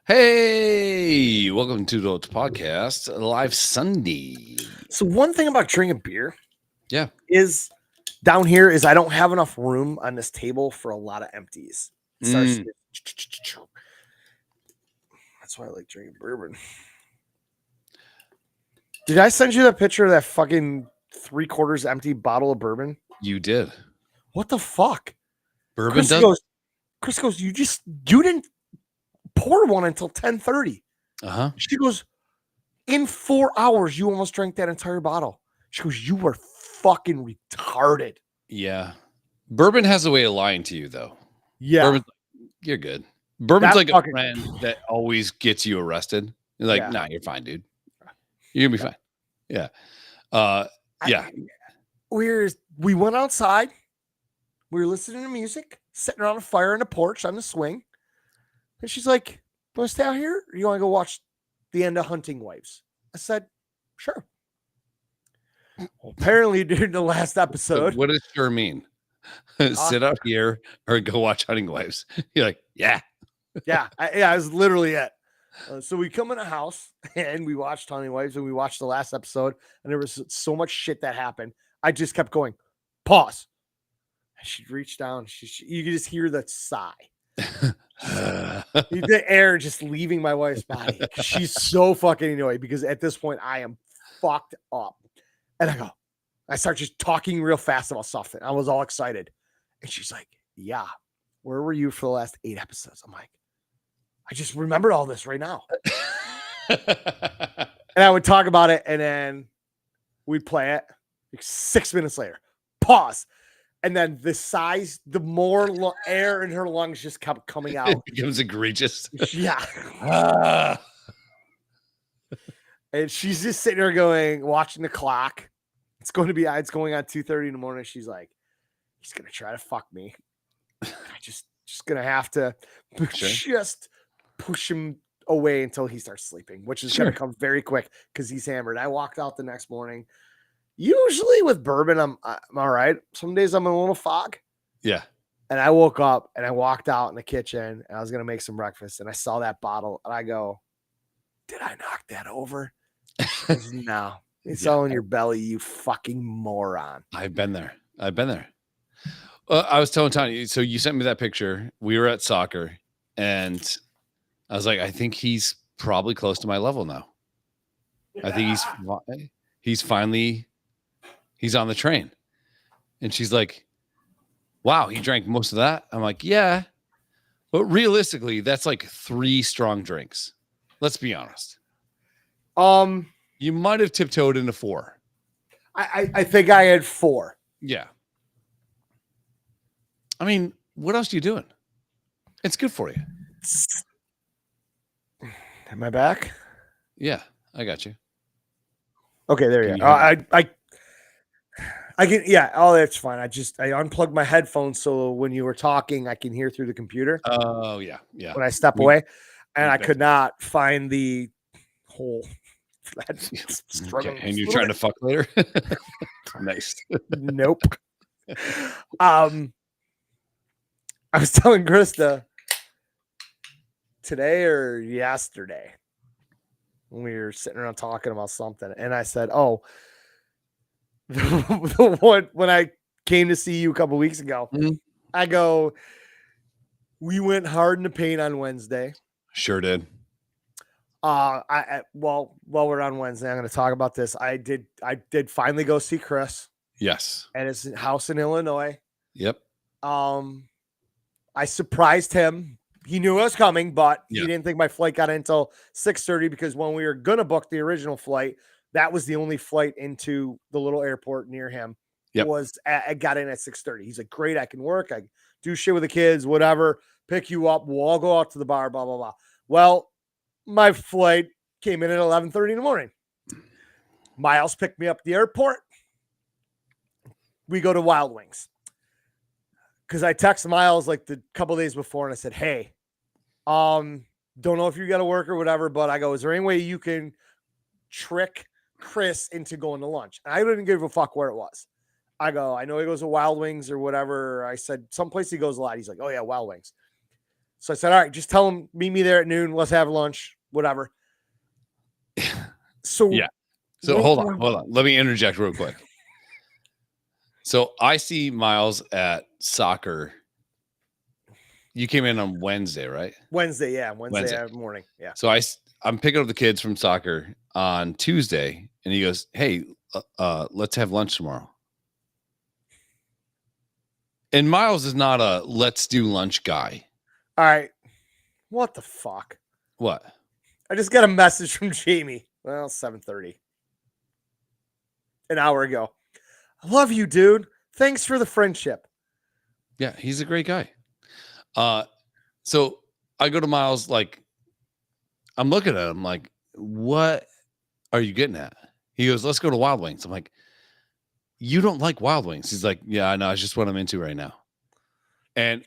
Hey, welcome to Dolts podcast, live Sunday. So one thing about drinking beer Yeah. is down here is I don't have enough room on this table for a lot of empties. It starts Mm, That's why I like drinking bourbon. Did I send you that picture of that fucking 3/4 empty bottle of bourbon? you did. What the fuck? Bourbon Chris does. goes, you didn't pour one until 10:30. Uh-huh. She goes, in 4 hours, you almost drank that entire bottle. She goes, you were fucking retarded. Yeah. Bourbon has a way of lying to you, though. Yeah. Bourbon's you're good. Bourbon's That like a fucking- friend that always gets you arrested. You're like, Yeah. nah, you're fine, dude. You're gonna be fine. Yeah. Yeah. We went outside. We were listening to music, sitting around a fire in the porch on the swing. And she's like, "Want to stay out here, or you want to go watch the end of Hunting Wives?" I said, "Sure." Well, apparently, during the last So episode, what does sure mean? Sit out here or go watch Hunting Wives. You're like, yeah. I was literally it. So we come in a house and we watched Hunting Wives and we watched the last episode, and there was so much shit that happened. I just kept going, pause. She reached down. You could just hear the sigh. The air just leaving my wife's body. She's so fucking annoyed because at this point I am fucked up. And I start just talking real fast about something. I was all excited. And she's like, "Yeah, where were you for the last 8 episodes?" I'm like, I just remembered all this right now. And I would talk about it, and then we'd play it. Like 6 minutes later, pause. And then the more air in her lungs just kept coming out. It becomes egregious. Yeah. And she's just sitting there watching the clock. It's going on 2:30 in the morning. She's like, he's going to try to fuck me. I just going to have to just push him away until he starts sleeping, which is going to come very quick because he's hammered. I walked out the next morning. Usually with bourbon, I'm all right. Some days I'm in a little fog. Yeah. And I woke up and I walked out in the kitchen and I was going to make some breakfast and I saw that bottle and I go, did I knock that over? Goes, no, it's all in your belly, you fucking moron. I've been there. I was telling Tony, so you sent me that picture. We were at soccer and I was like, I think he's probably close to my level now. I think he's on the train. And she's like, wow, he drank most of that. I'm like, yeah. But realistically, that's like 3 strong drinks. Let's be honest. You might have tiptoed into 4. I think I had 4. Yeah. I mean, what else are you doing? It's good for you. Am I back? Yeah, I got you. Okay, there you go. I can, yeah. Oh, that's fine. I unplugged my headphones so when you were talking, I can hear through the computer. Oh, yeah. When I step away, and I could not find the hole. Okay. And you're trying to fuck later? Nice. Nope. I was telling Krista today or yesterday when we were sitting around talking about something, and I said, "Oh, the one when I came to see you a couple weeks ago, I go, we went hard in the paint on Wednesday. Sure did. While we're on Wednesday, I'm going to talk about this. I did finally go see Chris. Yes. At his house in Illinois. Yep. I surprised him. He knew I was coming, but he didn't think my flight got in until 6:30 because when we were going to book the original flight, that was the only flight into the little airport near him. Yep. I got in at 6:30. He's like, great, I can work. I do shit with the kids, whatever, pick you up. We'll all go out to the bar, blah, blah, blah. Well, my flight came in at 11:30 in the morning. Miles picked me up at the airport. We go to Wild Wings. Because I texted Miles like the couple days before and I said, hey, don't know if you got to work or whatever, but I go, is there any way you can trick Chris into going to lunch? And I didn't give a fuck where it was. I go, I know he goes to Wild Wings or whatever. I said, someplace he goes a lot. He's like, oh yeah, Wild Wings. So I said, all right, just tell him, meet me there at noon. Let's have lunch, whatever. So Yeah. So hold on. Let me interject real quick. So I see Miles at soccer. You came in on Wednesday, right? Wednesday, yeah. Wednesday morning. Yeah. So I'm picking up the kids from soccer on Tuesday, and he goes, "Hey, let's have lunch tomorrow." And Miles is not a let's do lunch guy. All right. What the fuck? What? I just got a message from Jamie. Well, 7:30. An hour ago. I love you, dude. Thanks for the friendship. Yeah, he's a great guy. So I go to Miles, like, I'm looking at him like, what are you getting at? He goes, let's go to Wild Wings. I'm like, you don't like Wild Wings. He's like, yeah, I know. It's just what I'm into right now. And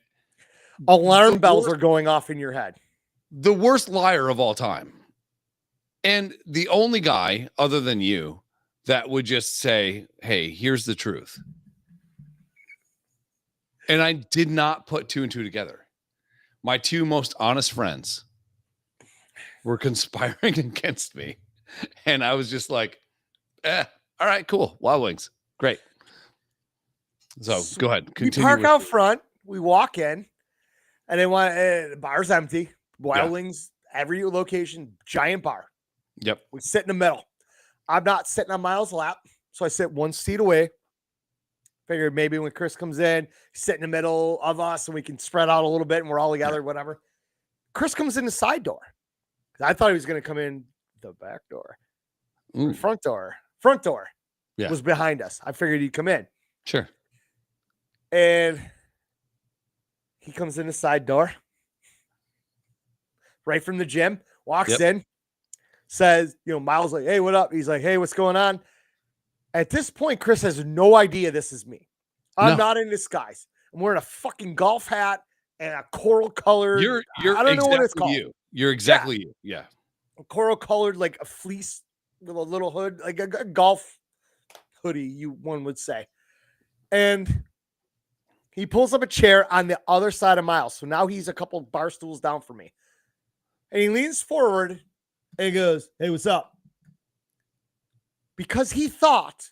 alarm bells are going off in your head. The worst liar of all time. And the only guy other than you that would just say, hey, here's the truth. And I did not put two and two together. My two most honest friends were conspiring against me. And I was just like, all right, cool. Wild Wings. Great. So go ahead. Continue. We park out front. We walk in. And they want the bar's empty. Wild Wings, every location, giant bar. Yep. We sit in the middle. I'm not sitting on Miles' lap. So I sit one seat away. Figured maybe when Chris comes in, sit in the middle of us and we can spread out a little bit and we're all together, whatever. Chris comes in the side door. I thought he was going to come in the back door. Front door. Front door was behind us. I figured he'd come in. Sure. And he comes in the side door. Right from the gym. Walks in. Says, Miles like, hey, what up? He's like, hey, what's going on? At this point, Chris has no idea this is me. I'm not in disguise. I'm wearing a fucking golf hat and a coral colored. You're I don't know what it's called. You're exactly you. Yeah. A coral colored, like a fleece with a little hood, like a golf hoodie, one would say. And he pulls up a chair on the other side of Miles. So now he's a couple bar stools down from me. And he leans forward and he goes, hey, what's up? Because he thought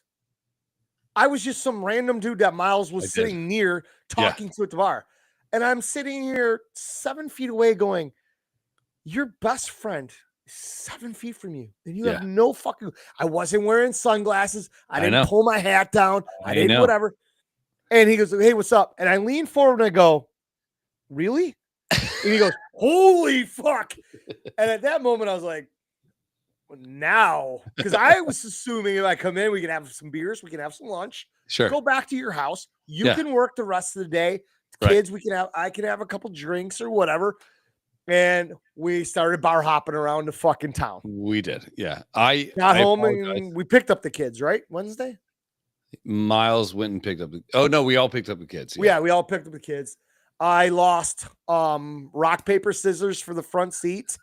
I was just some random dude that Miles was sitting near talking to at the bar. And I'm sitting here 7 feet away going, your best friend is 7 feet from you. And you have no fucking, I wasn't wearing sunglasses. I didn't pull my hat down. I didn't whatever. And he goes, hey, what's up? And I lean forward and I go, really? And he goes, holy fuck. And at that moment I was like, now, because I was assuming if I come in, we can have some beers, we can have some lunch, go back to your house. You can work the rest of the day. Kids, I can have a couple drinks or whatever. And we started bar hopping around the fucking town. We did. Yeah. I got home and we picked up the kids, right? Wednesday? Miles went and picked up. We all picked up the kids. Yeah, we all picked up the kids. I lost rock, paper, scissors for the front seat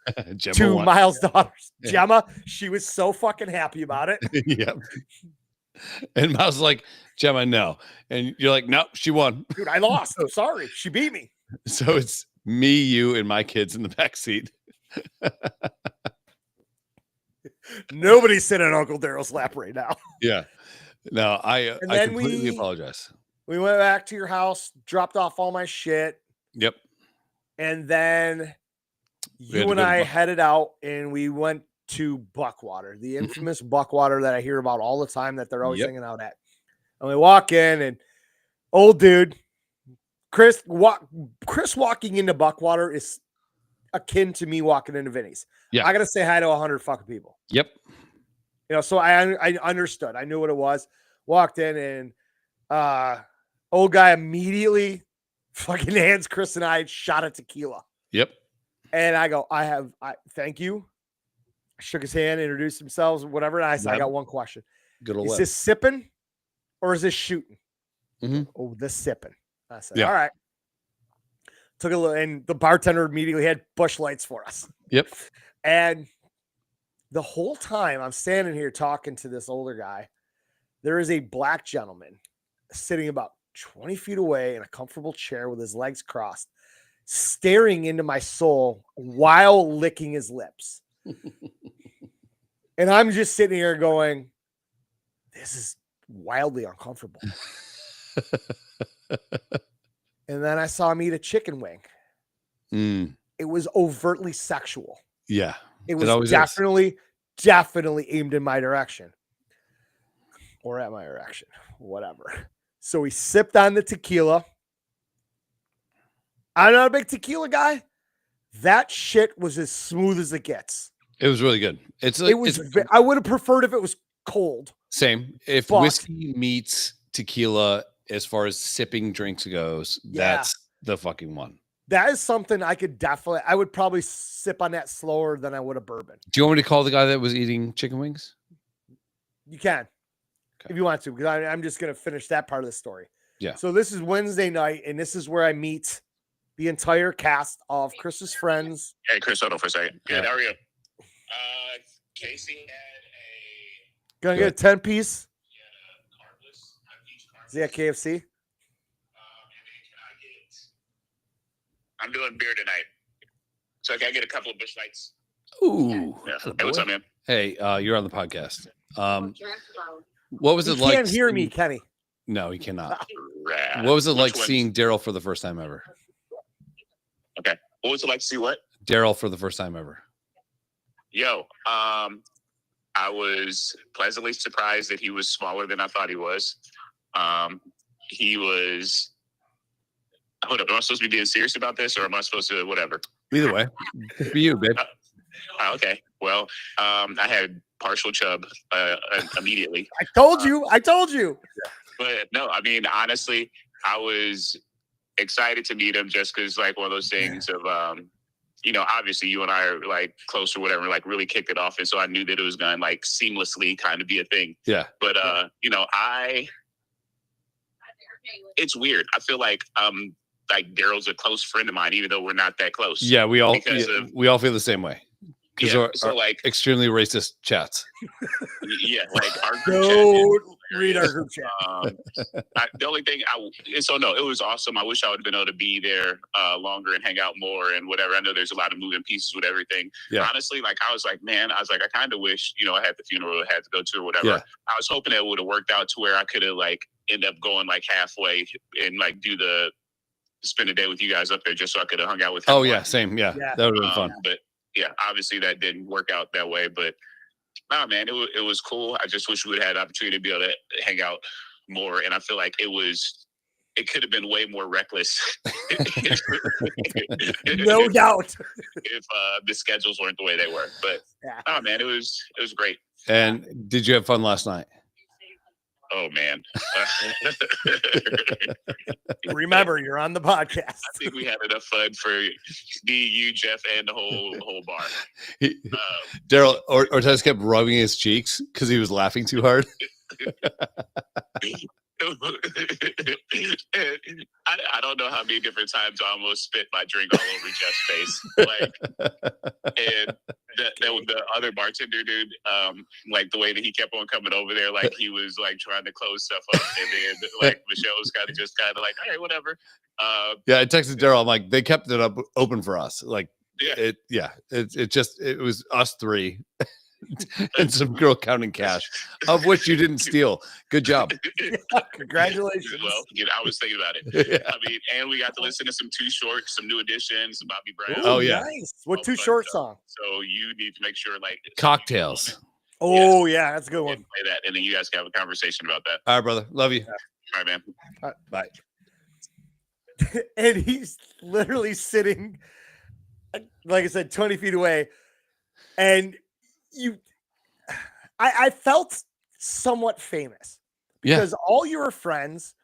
to Miles' daughters. Gemma, she was so fucking happy about it. Yep. And Miles was like, Gemma, no. And you're like, no, she won. Dude, I lost. I'm sorry. She beat me. So it's me, you, and my kids in the back seat. Nobody's sitting on Uncle Daryl's lap right now. Yeah. No, I completely apologize. We went back to your house, dropped off all my shit. Yep. And then you and I headed out and we went to Buckwater, the infamous Buckwater that I hear about all the time that they're always hanging out at. And we walk in and old dude, Chris walking into Buckwater is akin to me walking into Vinny's. Yeah. I got to say hi to 100 fucking people. Yep. So I understood. I knew what it was. Walked in and old guy immediately fucking hands Chris and I a shot of tequila. Yep. And I go, I thank you. I shook his hand, introduced themselves, whatever. And I said, I got one question. Good old is this sipping or is this shooting? Mm-hmm. Oh, this sipping. I said, all right. Took a look, and the bartender immediately had bush lights for us. Yep. And the whole time I'm standing here talking to this older guy, there is a black gentleman sitting about 20 feet away in a comfortable chair with his legs crossed. staring into my soul while licking his lips. And I'm just sitting here going, this is wildly uncomfortable. And then I saw him eat a chicken wing. It was overtly sexual. Yeah. It was definitely aimed in my direction. Or at my direction. Whatever. So he sipped on the tequila. I'm not a big tequila guy. That shit was as smooth as it gets. It was really good. I would have preferred if it was cold. Same. If whiskey meets tequila, as far as sipping drinks goes, that's the fucking one. That is something I would probably sip on that slower than I would a bourbon. Do you want me to call the guy that was eating chicken wings? You can, if you want to, because I'm just going to finish that part of the story. Yeah. So this is Wednesday night, and this is where I meet the entire cast of Chris's friends. Hey, Chris, hold on for a second. Good, how are you? Casey had Gonna get a 10-piece. Is he at KFC? I'm doing beer tonight. So can I get a couple of Busch Lights? Ooh. Yeah. Hey, what's up, man? Hey, you're on the podcast. What was it like? You can't hear me, Kenny. No, he cannot. Rad. What was it like seeing Daryl for the first time ever? Okay. What was it like to see what? Daryl for the first time ever. Yo, I was pleasantly surprised that he was smaller than I thought he was. He was. Hold up, am I supposed to be being serious about this, or am I supposed to whatever? Either way, for you, babe. Okay. Well, I had partial chub immediately. I told you. But no, I mean, honestly, I was excited to meet him just because, like, one of those things of, obviously you and I are like close or whatever, like really kicked it off. And so I knew that it was going to like seamlessly kind of be a thing. Yeah. But, it's weird. I feel like Daryl's a close friend of mine, even though we're not that close. Yeah, we all feel the same way. Because our extremely racist chats. Yeah, like our group chat. Read our group chat. The only thing it was awesome. I wish I would have been able to be there longer and hang out more and whatever. I know there's a lot of moving pieces with everything. Yeah. Honestly, I kind of wish, I had the funeral I had to go to or whatever. Yeah. I was hoping it would have worked out to where I could have end up going halfway and do the spend a day with you guys up there just so I could have hung out with him. Oh yeah, same. Yeah. That would have been fun. But yeah, obviously that didn't work out that way, but nah, man, it was cool. I just wish we would have had the opportunity to be able to hang out more. And I feel like it could have been way more reckless. No doubt. If the schedules weren't the way they were. But man, it was great. And did you have fun last night? Oh man. Remember, you're on the podcast. I think we had enough fun for me, you, Jeff, and the whole bar. Daryl Ortiz kept rubbing his cheeks because he was laughing too hard. I don't know how many different times I almost spit my drink all over Jeff's face. And the other bartender dude, the way that he kept on coming over there, he was trying to close stuff up, and then Michelle was kind of all right, whatever. Yeah, I texted Daryl. I'm like, they kept it open for us. It was us three. And some girl counting cash, of which you didn't steal. Good job. Congratulations. Well, I was thinking about it. Yeah. I mean, and we got to listen to some Too Short, some New Editions, some Bobby Brown. Oh yeah, nice. What Too Short song? So you need to make sure Cocktails. Oh yeah, that's a good one. Play that, and then you guys can have a conversation about that. All right, brother. Love you. All right, man. All right, bye. And he's literally sitting, like I said, 20 feet away, and I felt somewhat famous because all your friends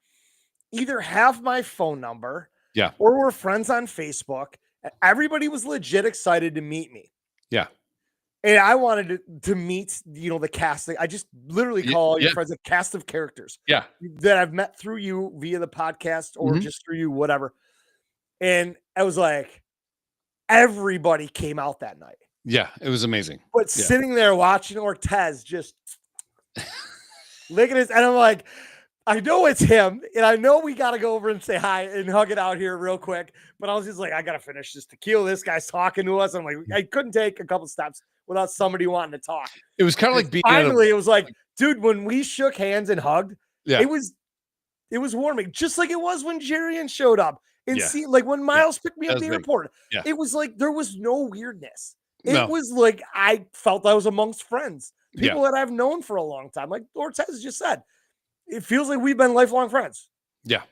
either have my phone number, or were friends on Facebook. Everybody was legit excited to meet me. Yeah. And I wanted to meet, the cast. I just literally call all your friends a cast of characters. Yeah. That I've met through you via the podcast or just through you, whatever. And I was like, everybody came out that night. Yeah, it was amazing. But sitting there watching Ortiz just licking his, and I'm like, I know it's him, and I know we got to go over and say hi and hug it out here real quick. But I was just like, I got to finish this tequila. This guy's talking to us. I'm like, I couldn't take a couple steps without somebody wanting to talk. It was kind of like being finally, it was like, dude, when we shook hands and hugged, yeah. it was warming, just like it was when Jerian showed up. And see, like when Miles picked me up at the airport, it was like there was no weirdness. It was like I felt I was amongst friends, people that I've known for a long time. Like Ortez just said, it feels like we've been lifelong friends. Yeah.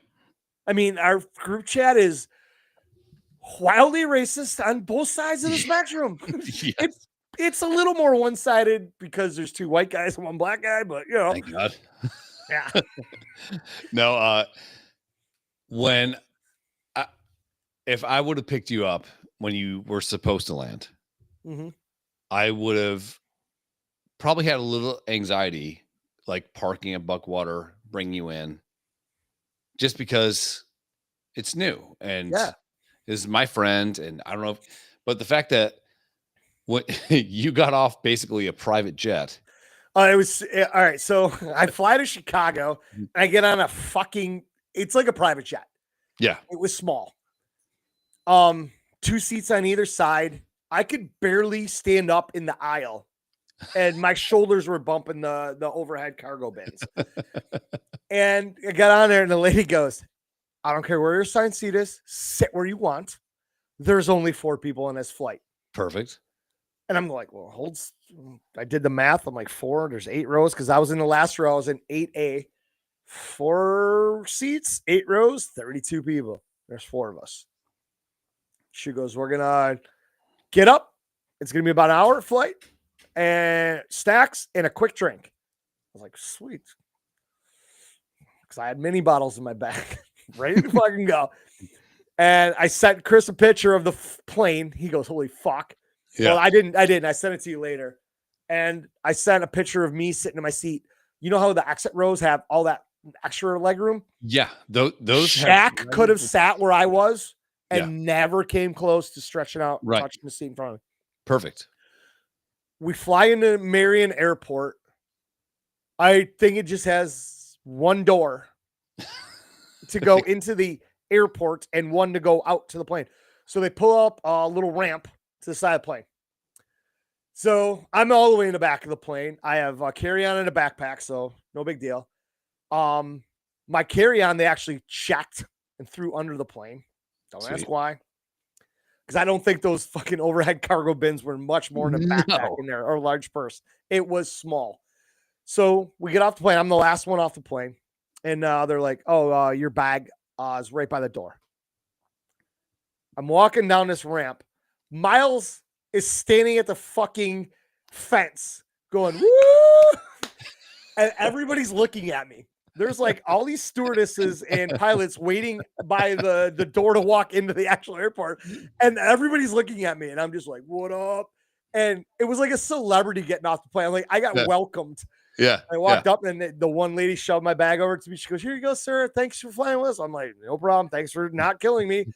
I mean, our group chat is wildly racist on both sides of the spectrum. It's a little more one-sided because there's 2 white guys and 1 black guy, but you know. Thank God. Yeah. No, if I would have picked you up when you were supposed to land, I would have probably had a little anxiety, like parking at Buckwater, bring you in, just because it's new and this is my friend, and I don't know, but the fact that you got off basically a private jet. It was all right. So I fly to Chicago and I get on a it's like a private jet. Yeah. It was small. 2 seats on either side. I could barely stand up in the aisle and my shoulders were bumping the overhead cargo bins. And I got on there and the lady goes, I don't care where your assigned seat is, sit where you want. There's only 4 people in this flight. Perfect. And I'm like, well, I did the math. I'm like 4, there's 8 rows. Cause I was in the last row. I was in 8A, 4 seats, 8 rows, 32 people. There's 4 of us. She goes, we're going to get up. It's going to be about an hour flight and snacks and a quick drink. I was like, sweet. Cause I had mini bottles in my bag ready to fucking go. And I sent Chris a picture of the plane. He goes, holy fuck. Yeah. Well, I didn't. I sent it to you later. And I sent a picture of me sitting in my seat. You know how the exit rows have all that extra leg room? Yeah. Those Shaq could have sat where I was and never came close to stretching out, touching the seat in front of me. Perfect. We fly into Marion Airport. I think it just has 1 door to go into the airport and 1 to go out to the plane. So they pull up a little ramp to the side of the plane. So I'm all the way in the back of the plane. I have a carry-on and a backpack, so no big deal. My carry-on, they actually checked and threw under the plane. Don't ask why. Because I don't think those fucking overhead cargo bins were much more than a backpack in there or a large purse. It was small. So we get off the plane. I'm the last one off the plane. And they're like, oh, your bag is right by the door. I'm walking down this ramp. Miles is standing at the fucking fence going, woo! And everybody's looking at me. There's like all these stewardesses and pilots waiting by the door to walk into the actual airport. And everybody's looking at me. And I'm just like, what up? And it was like a celebrity getting off the plane. I'm like, I got welcomed. Yeah. I walked up and the one lady shoved my bag over to me. She goes, here you go, sir. Thanks for flying with us. I'm like, no problem. Thanks for not killing me.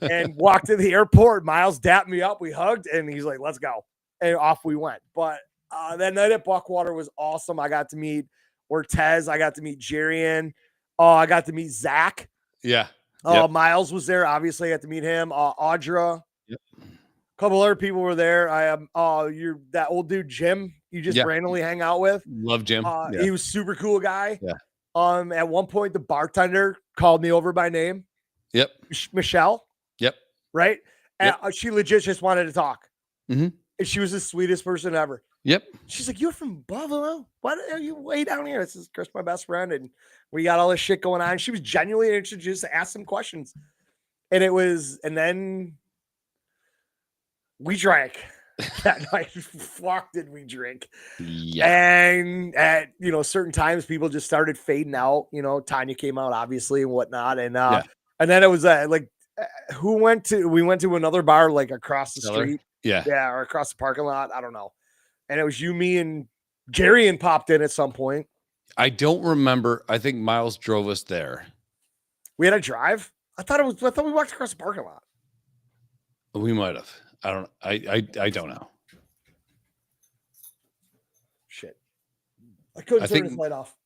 And walked to the airport. Miles dapped me up. We hugged and he's like, let's go. And off we went. But that night at Buckwater was awesome. I got to meet Ortez. I got to meet Jerian. I got to meet Zach. Yeah. Miles was there. Obviously, I got to meet him. Audra. Yep. A couple other people were there. I am you're that old dude, Jim, you just randomly hang out with. Love Jim. He was super cool guy. Yeah. At one point, the bartender called me over by name. Yep. Michelle. Yep. Right. And she legit just wanted to talk. Mm-hmm. And she was the sweetest person ever. Yep. She's like, you're from Buffalo? Why are you way down here? This is Chris, my best friend. And we got all this shit going on. She was genuinely interested just to ask some questions. And then we drank that night. Fuck, did we drink? Yeah. And at, certain times people just started fading out. Tanya came out obviously and whatnot. And then it was we went to another bar like across the street. Yeah. Yeah. Or across the parking lot. I don't know. And it was you, me, and Jerian popped in at some point. I don't remember. I think Miles drove us there. We had a drive. I thought we walked across the parking lot. We might have. I don't know. Shit. I couldn't turn this light off.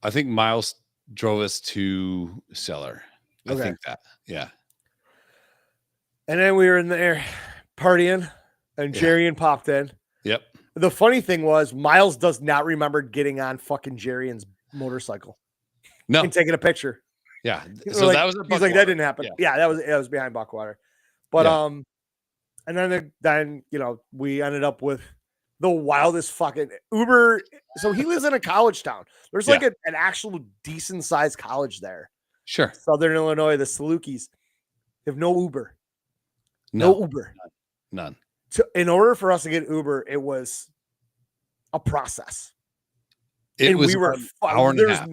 I think Miles drove us to Cellar. I think that. Yeah. And then we were in there partying, and Jerry popped in. Yep. The funny thing was, Miles does not remember getting on fucking Jerry's motorcycle. No. And taking a picture. Yeah. So that was he's like, that didn't happen. Yeah, that was behind Buckwater. But and then we ended up with the wildest fucking Uber. So he lives in a college town. There's like an actual decent sized college there. Sure. Southern Illinois, the Salukis. They have no Uber. No Uber. None. So in order for us to get Uber, it was a process. We were an hour and a half.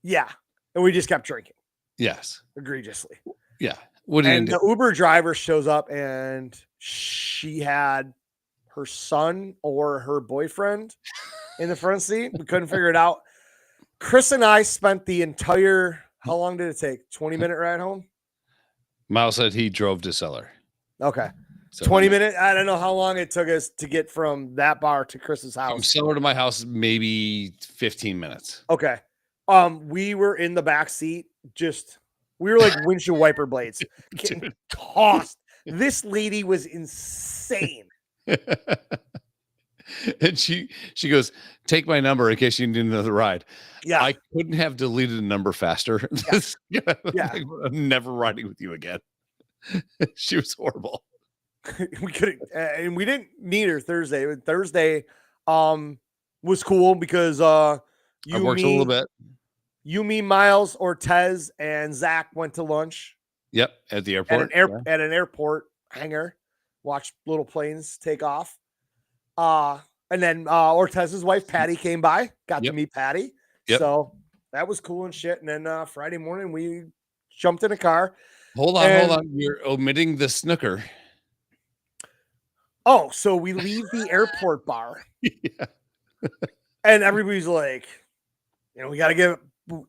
Yeah. And we just kept drinking. Yes. Egregiously. Yeah. The Uber driver shows up, and she had her son or her boyfriend in the front seat. We couldn't figure it out. Chris and I spent the entire, how long did it take? 20-minute ride home? Miles said he drove to Cellar. Okay. So 20 minutes. I don't know how long it took us to get from that bar to Chris's house. From Cellar to my house, maybe 15 minutes. Okay. We were in the back seat, we were like windshield wiper blades getting tossed. This lady was insane. And she goes, take my number in case you need another ride. Yeah. I couldn't have deleted a number faster. Yeah. Like, I'm never riding with you again. She was horrible. We couldn't, and we didn't need her Thursday. Thursday was cool because I worked a little bit. You, me, Miles, Ortez, and Zach went to lunch. Yep, at the airport. At an airport hangar. Watched little planes take off. And then Ortez's wife, Patty, came by. Got to meet Patty. Yep. So that was cool and shit. And then Friday morning, we jumped in a car. Hold on. You're omitting the snooker. Oh, so we leave the airport bar. Yeah. And everybody's like, we got to get...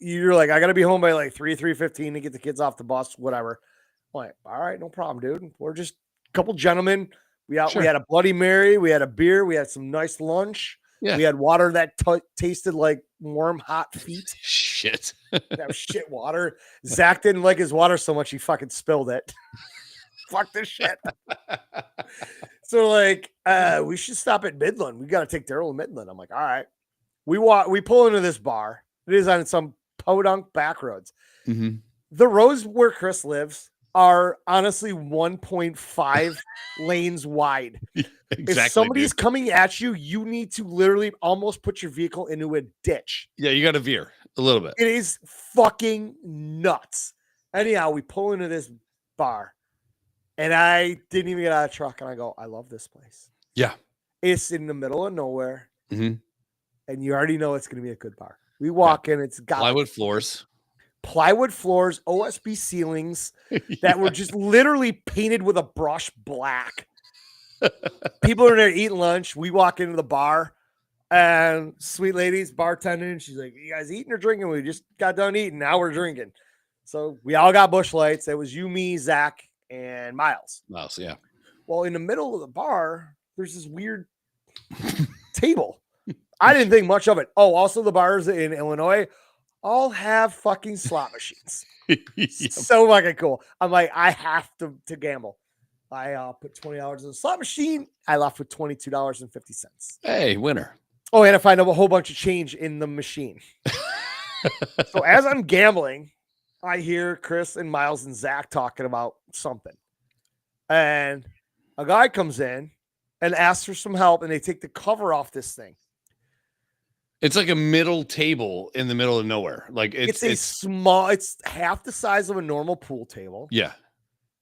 You're like, I got to be home by like 3:15 to get the kids off the bus, whatever. I'm like, all right, no problem, dude. We're just a couple gentlemen. We had a Bloody Mary. We had a beer. We had some nice lunch. Yeah. We had water that tasted like warm, hot feet. Shit. That was shit water. Zach didn't like his water so much he fucking spilled it. Fuck this shit. So like, we should stop at Midland. We got to take Daryl to Midland. I'm like, all right. We pull into this bar. It is on some podunk back roads. Mm-hmm. The roads where Chris lives are honestly 1.5 lanes wide. Exactly, if somebody's coming at you, you need to literally almost put your vehicle into a ditch. Yeah, you got to veer a little bit. It is fucking nuts. Anyhow, we pull into this bar, and I didn't even get out of the truck, and I go, I love this place. Yeah. It's in the middle of nowhere, and you already know it's going to be a good bar. We walk in, it's got plywood floors, OSB ceilings that were just literally painted with a brush black. People are there eating lunch. We walk into the bar, and sweet lady's bartending. She's like, you guys eating or drinking? We just got done eating. Now we're drinking. So we all got Busch Lights. It was you, me, Zach, and Miles. Yeah. Well, in the middle of the bar, there's this weird table. I didn't think much of it. Oh, also the bars in Illinois all have fucking slot machines. Yep. So fucking cool. I'm like, I have to gamble. I put $20 in the slot machine. I left with $22.50. Hey, winner. Oh, and I find a whole bunch of change in the machine. So as I'm gambling, I hear Chris and Miles and Zach talking about something. And a guy comes in and asks for some help, and they take the cover off this thing. It's like a middle table in the middle of nowhere. Like it's small, it's half the size of a normal pool table. Yeah.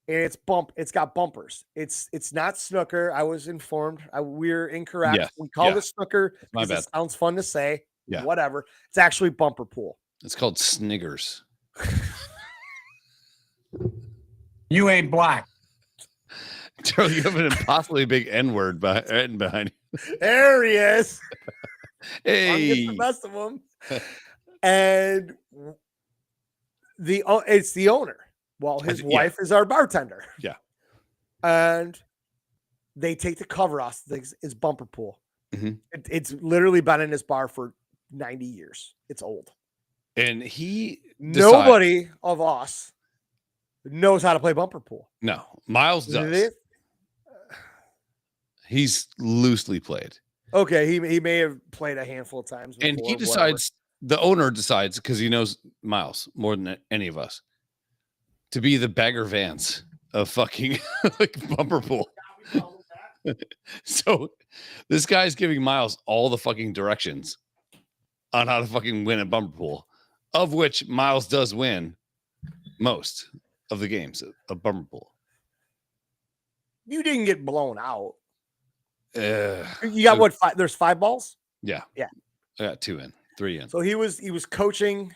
And it's got bumpers. It's not snooker. I was informed. We're incorrect. Yeah. We call it snooker because it sounds fun to say. Yeah. Whatever. It's actually bumper pool. It's called Sniggers. You ain't black. Joe, you have an impossibly big N-word behind you. There he is. Hey, the best of them. And it's the owner. Well, his wife is our bartender. Yeah. And they take the cover off. It's bumper pool. Mm-hmm. It's literally been in this bar for 90 years. It's old. And he Nobody of us knows how to play bumper pool. No, Miles does. He's loosely played. Okay, he may have played a handful of times before, And he decides, the owner decides, because he knows Miles more than any of us, to be the Bagger Vance of fucking like bumper pool. So this guy's giving Miles all the fucking directions on how to fucking win a bumper pool, of which Miles does win most of the games of bumper pool. You didn't get blown out. You got what? There's 5 balls. Yeah. I got 2 in, 3 in. So he was coaching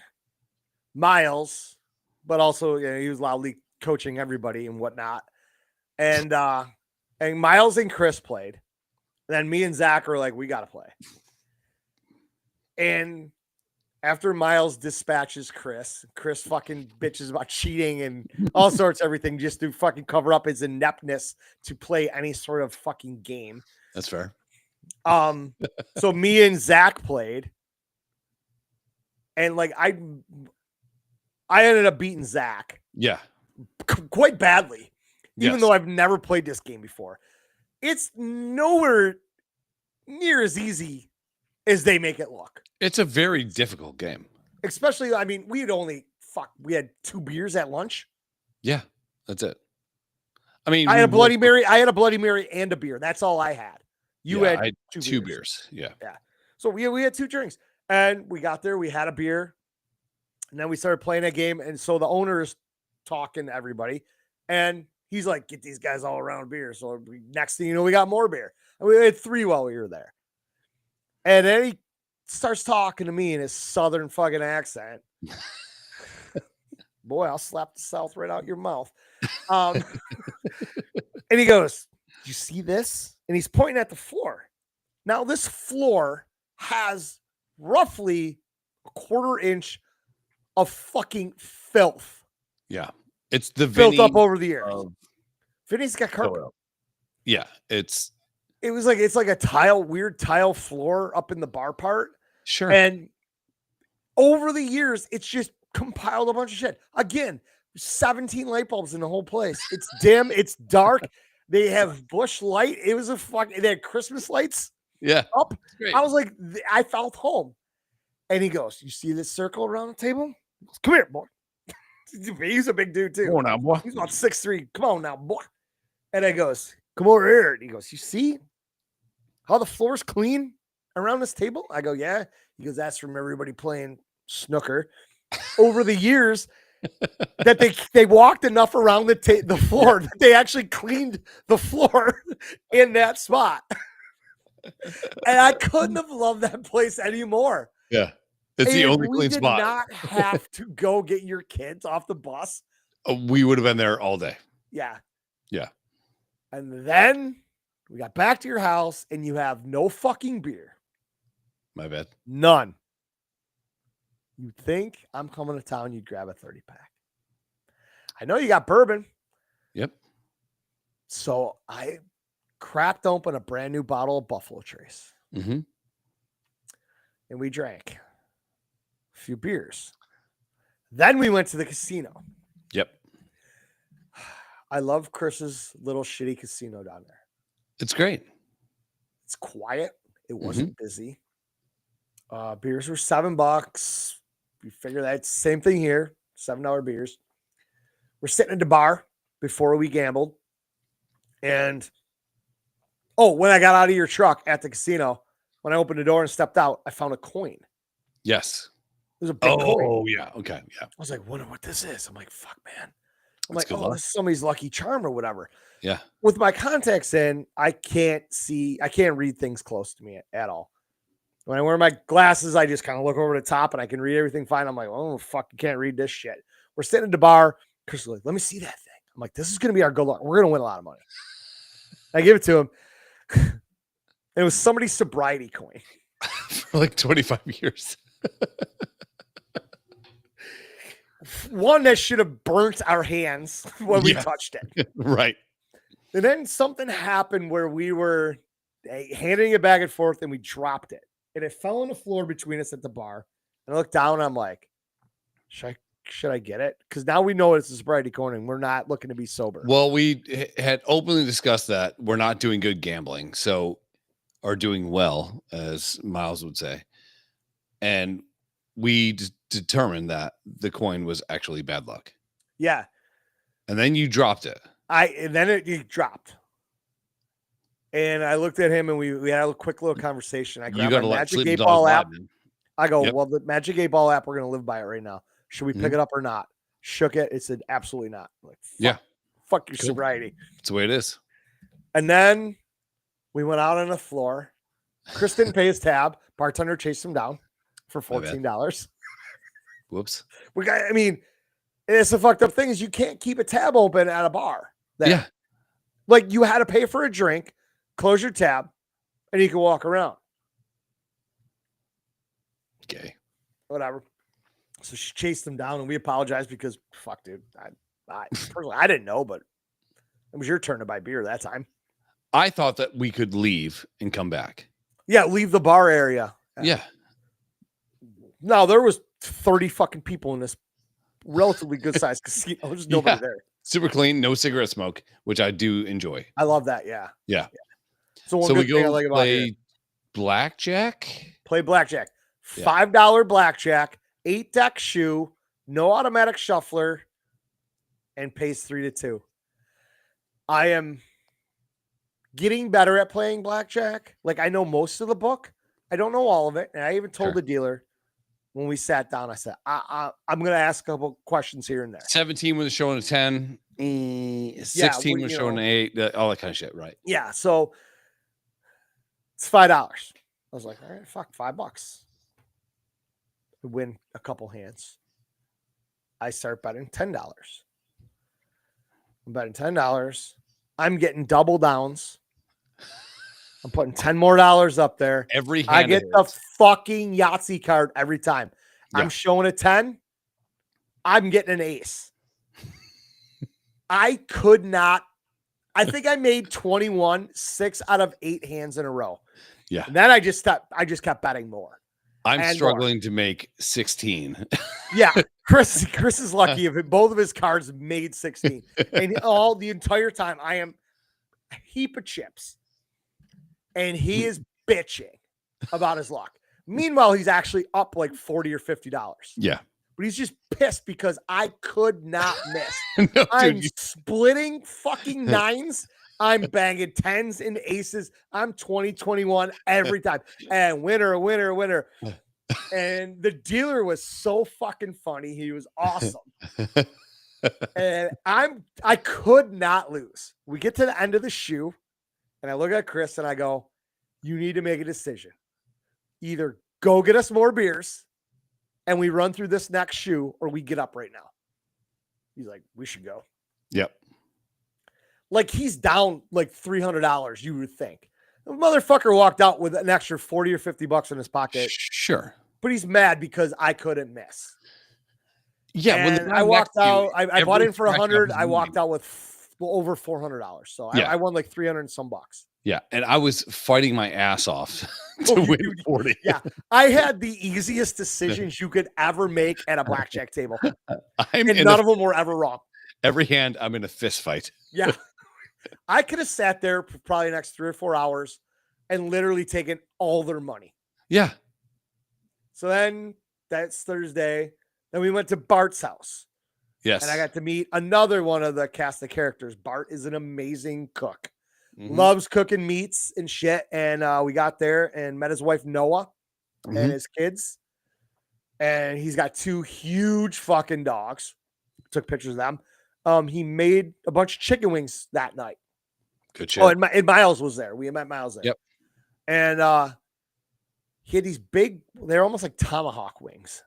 Miles, but also he was loudly coaching everybody and whatnot. And Miles and Chris played. Then me and Zach are like, we got to play. And after Miles dispatches Chris fucking bitches about cheating and all sorts of everything just to fucking cover up his ineptness to play any sort of fucking game. That's fair. So me and Zach played. And like I ended up beating Zach. Yeah. Quite badly. Even Yes. though I've never played this game before. It's nowhere near as easy as they make it look. It's a very difficult game. Especially, I mean, we had 2 beers at lunch. Yeah, that's it. I mean, I had a Bloody Mary. I had a Bloody Mary and a beer. That's all I had. You I had had 2 beers. Yeah. So we had 2 drinks, and we got there. We had a beer, and then we started playing a game. And so the owner is talking to everybody, and he's like, "Get these guys all around beer." So next thing you know, we got more beer, and we had 3 while we were there. And then he starts talking to me in his southern fucking accent. Boy, I'll slap the South right out your mouth. And he goes, "You see this?" And he's pointing at the floor. Now, this floor has roughly a 1/4 inch of fucking filth. Yeah. It's the Built Vinny up over the years. of- Vinny's got carpet. Yeah, it's Like a weird tile floor up in the bar part. sure. And over the years, it's just compiled a bunch of shit. Again, 17 light bulbs in the whole place. It's dim. It's dark. They have bush light. It was they had Christmas lights Yeah. up. Great. I was like, I felt home. And he goes, "You see this circle around the table? He goes, come here, boy." He's a big dude too. Come on now, boy. He's about 6'3". Come on now, boy. And I goes, "Come over here." And he goes, "You see how the floor's clean around this table?" I go, "Yeah." He goes, "That's from everybody playing snooker over the years that they walked enough around the floor that they actually cleaned the floor in that spot." And I couldn't have loved that place anymore. Yeah. It's the And only clean spot. We did not have to go get your kids off the bus. We would have been there all day. Yeah. Yeah. And then we got back to your house and you have no fucking beer. My bad. None. You'd think I'm coming to town, you'd grab a 30-pack. I know you got bourbon. Yep. So I cracked open a brand new bottle of Buffalo Trace. Mm-hmm. And we drank a few beers. Then we went to the casino. Yep. I love Chris's little shitty casino down there. It's great. It's quiet. It wasn't busy. Beers were $7. You figure that's the same thing here. $7 beers. We're sitting at the bar before we gambled. And when I got out of your truck at the casino, when I opened the door and stepped out, I found a coin. Yes. It was a big coin. Oh, yeah. Okay. Yeah. I was like, wonder what this is. I'm like, fuck, man. I'm That's like, good luck. this is somebody's lucky charm or whatever. Yeah. With my contacts in, I can't read things close to me at all. When I wear my glasses, I just kind of look over the top and I can read everything fine. I'm like, oh, fuck, you can't read this shit. We're sitting at the bar. Chris is like, let me see that thing. I'm like, this is going to be our good luck. We're going to win a lot of money. I give it to him. It was somebody's sobriety coin. For like 25 years. One that should have burnt our hands when we touched it. Right. And then something happened where we were handing it back and forth and we dropped it. And it fell on the floor between us at the bar. And I looked down and I'm like, Should I get it? Because now we know it's a sobriety corner and we're not looking to be sober. Well, we had openly discussed that we're not doing good gambling, or doing well, as Miles would say. And we determined that the coin was actually bad luck. Yeah. And then you dropped it. And then it dropped. And I looked at him and we had a quick little conversation. I grabbed my Magic 8 Ball app. I go, well, the Magic 8 Ball app, we're going to live by it right now. Should we pick it up or not? Shook it. It said, absolutely not. I'm like, fuck your sobriety. That's the way it is. And then we went out on the floor. Chris didn't pay his tab. Bartender chased him down for $14. Whoops. I mean, it's a fucked up thing is you can't keep a tab open at a bar. Yeah. Like you had to pay for a drink, close your tab, and you can walk around. Okay. Whatever. So she chased him down and we apologized because fuck, dude. I personally, I didn't know, but it was your turn to buy beer that time. I thought that we could leave and come back. Yeah, leave the bar area. Yeah. No, there was 30 fucking people in this relatively good sized casino. There's nobody there. Super clean, no cigarette smoke, which I do enjoy. I love that. Yeah. So we go play blackjack. Play blackjack. $5 blackjack, 8-deck shoe, no automatic shuffler, and pays 3-2. I am getting better at playing blackjack. Like I know most of the book. I don't know all of it. And I even told the dealer when we sat down, I said, I'm going to ask a couple questions here and there. 17 was showing a 10. 16 was showing an 8. All that kind of shit, right? Yeah. So it's $5. I was like, all right, fuck, $5. We win a couple hands. I start betting $10. I'm betting $10. I'm getting double downs. I'm putting $10 more up there. Every hand I get the fucking Yahtzee card every time. Yeah. I'm showing a 10. I'm getting an ace. I could not. I think I made 21, 6 out of 8 hands in a row. Yeah. And then I just kept betting more. I'm struggling to make 16. Yeah. Chris is lucky if both of his cards made 16. And the entire time I am a heap of chips. And he is bitching about his luck. Meanwhile, he's actually up like $40 or $50. Yeah. But he's just pissed because I could not miss. No, I'm splitting fucking 9s. I'm banging 10s and aces. I'm 20-21 every time. And winner. And the dealer was so fucking funny. He was awesome. And I could not lose. We get to the end of the shoe. And I look at Chris and I go, you need to make a decision. Either go get us more beers and we run through this next shoe or we get up right now. He's like, we should go. Yep. Like he's down like $300, you would think. The motherfucker walked out with an extra 40 or 50 bucks in his pocket. Sure. But he's mad because I couldn't miss. Yeah. And when I walked out, I bought in for 100. I walked out with over $400. So I won like 300 and some bucks. Yeah. And I was fighting my ass off to win 40. Yeah. I had the easiest decisions you could ever make at a blackjack table. And none of them were ever wrong. Every hand, I'm in a fist fight. Yeah. I could have sat there for probably the next 3 or 4 hours and literally taken all their money. Yeah. So then that's Thursday. Then we went to Bart's house. Yes. And I got to meet another one of the cast of characters. Bart is an amazing cook. Mm-hmm. Loves cooking meats and shit. And we got there and met his wife, Noah, and his kids. And he's got 2 huge fucking dogs. Took pictures of them. He made a bunch of chicken wings that night. Good shit. Oh, and Miles was there. We met Miles there. Yep. And he had these big, they're almost like tomahawk wings.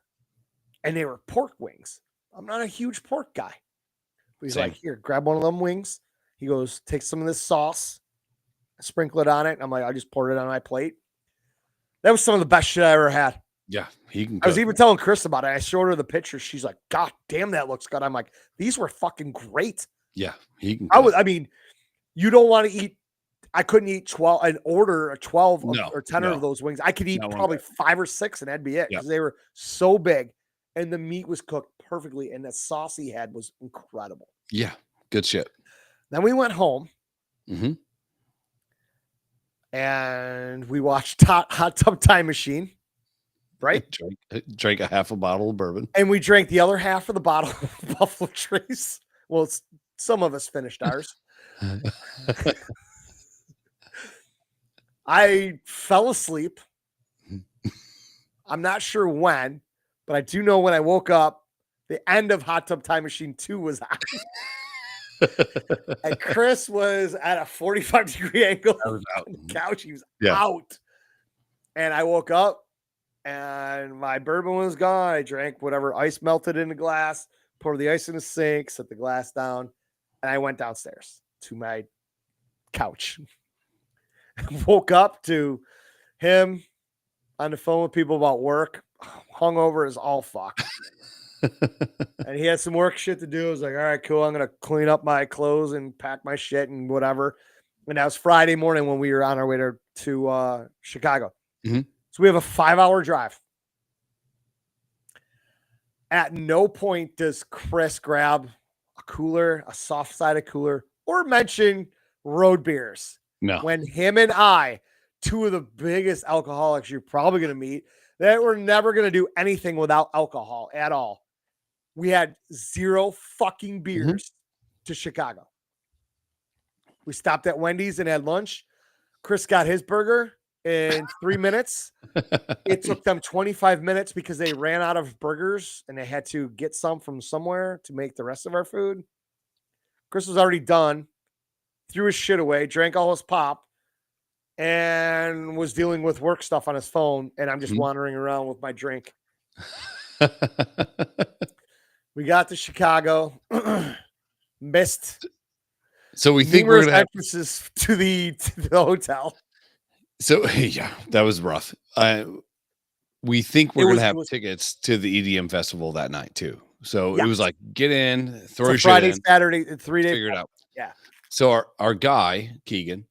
And they were pork wings. I'm not a huge pork guy. But he's like, here, grab one of them wings. He goes, take some of this sauce, sprinkle it on it. And I'm like, I just poured it on my plate. That was some of the best shit I ever had. Yeah, he can. I was even telling Chris about it. I showed her the pictures. She's like, God damn, that looks good. I'm like, these were fucking great. Yeah, he can. I mean, you don't want to eat. I couldn't eat 12 and order a 12 or 10 of those wings. I could eat probably 5 or 6 and that'd be it because they were so big and the meat was cooked perfectly, and that sauce he had was incredible. Yeah, good shit. Then we went home Mm-hmm. and we watched Hot Tub Time Machine, right? Drank a half a bottle of bourbon. And we drank the other half of the bottle of Buffalo Trace. Well, some of us finished ours. I fell asleep. I'm not sure when, but I do know when I woke up, the end of Hot Tub Time Machine 2 was on. And Chris was at a 45-degree angle on the couch. He was out. And I woke up and my bourbon was gone. I drank whatever ice melted in the glass, poured the ice in the sink, set the glass down, and I went downstairs to my couch. Woke up to him on the phone with people about work, hungover as all fuck. And he had some work shit to do. I was like, all right, cool. I'm going to clean up my clothes and pack my shit and whatever. And that was Friday morning when we were on our way to Chicago. Mm-hmm. So we have a 5-hour drive. At no point does Chris grab a cooler, a soft-sided cooler, or mention road beers. No. When him and I, two of the biggest alcoholics you're probably going to meet, that we're never going to do anything without alcohol at all. We had 0 fucking beers to Chicago. We stopped at Wendy's and had lunch. Chris got his burger in 3 minutes. It took them 25 minutes because they ran out of burgers and they had to get some from somewhere to make the rest of our food. Chris was already done, threw his shit away, drank all his pop, and was dealing with work stuff on his phone. And I'm just wandering around with my drink. We got to Chicago, missed. So we think we're gonna have entrances to the hotel. So yeah, that was rough. We think we're gonna have tickets to the EDM festival that night too. So it was like, get in, throw your Friday, shit in, Saturday, 3 days. Figure it out. Yeah. So our guy Keegan,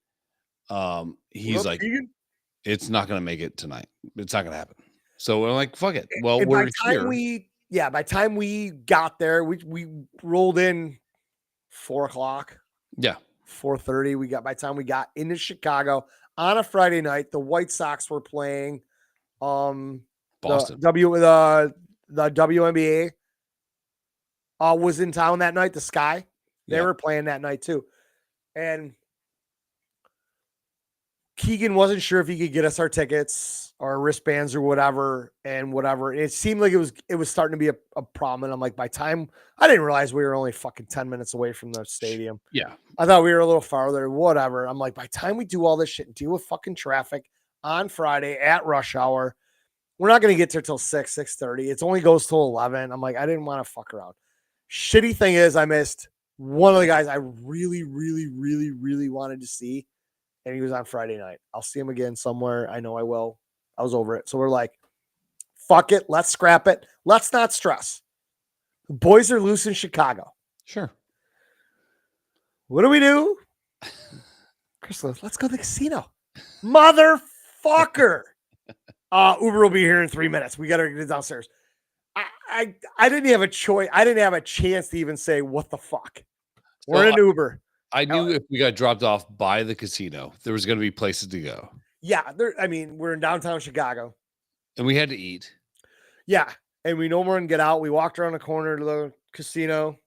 he's like, Keegan? It's not gonna make it tonight. It's not gonna happen. So we're like, fuck it. Well, And we're by here. by the time we got there, we rolled in 4:00. Yeah. 4:30. By the time we got into Chicago on a Friday night, the White Sox were playing Boston. The WNBA was in town that night. The Sky. They were playing that night too. And Keegan wasn't sure if he could get us our tickets or wristbands or whatever. It seemed like it was starting to be a problem. And I'm like, by time I didn't realize we were only fucking 10 minutes away from the stadium. Yeah. I thought we were a little farther, whatever. I'm like, by time we do all this shit and deal with fucking traffic on Friday at rush hour, we're not going to get there till 6:30. It only goes till 11. I'm like, I didn't want to fuck around. Shitty thing is I missed one of the guys I really, really, really, really wanted to see. And he was on Friday night. I'll see him again somewhere. I know I will. I was over it. So we're like, fuck it. Let's scrap it. Let's not stress. The boys are loose in Chicago. Sure. What do? Chris, let's go to the casino. Motherfucker. Uber will be here in 3 minutes. We got to get downstairs. I didn't have a choice. I didn't have a chance to even say, what the fuck? We're in an Uber. I knew if we got dropped off by the casino, there was going to be places to go. Yeah. We're in downtown Chicago. And we had to eat. Yeah. And we know we're going to get out. We walked around the corner to the casino.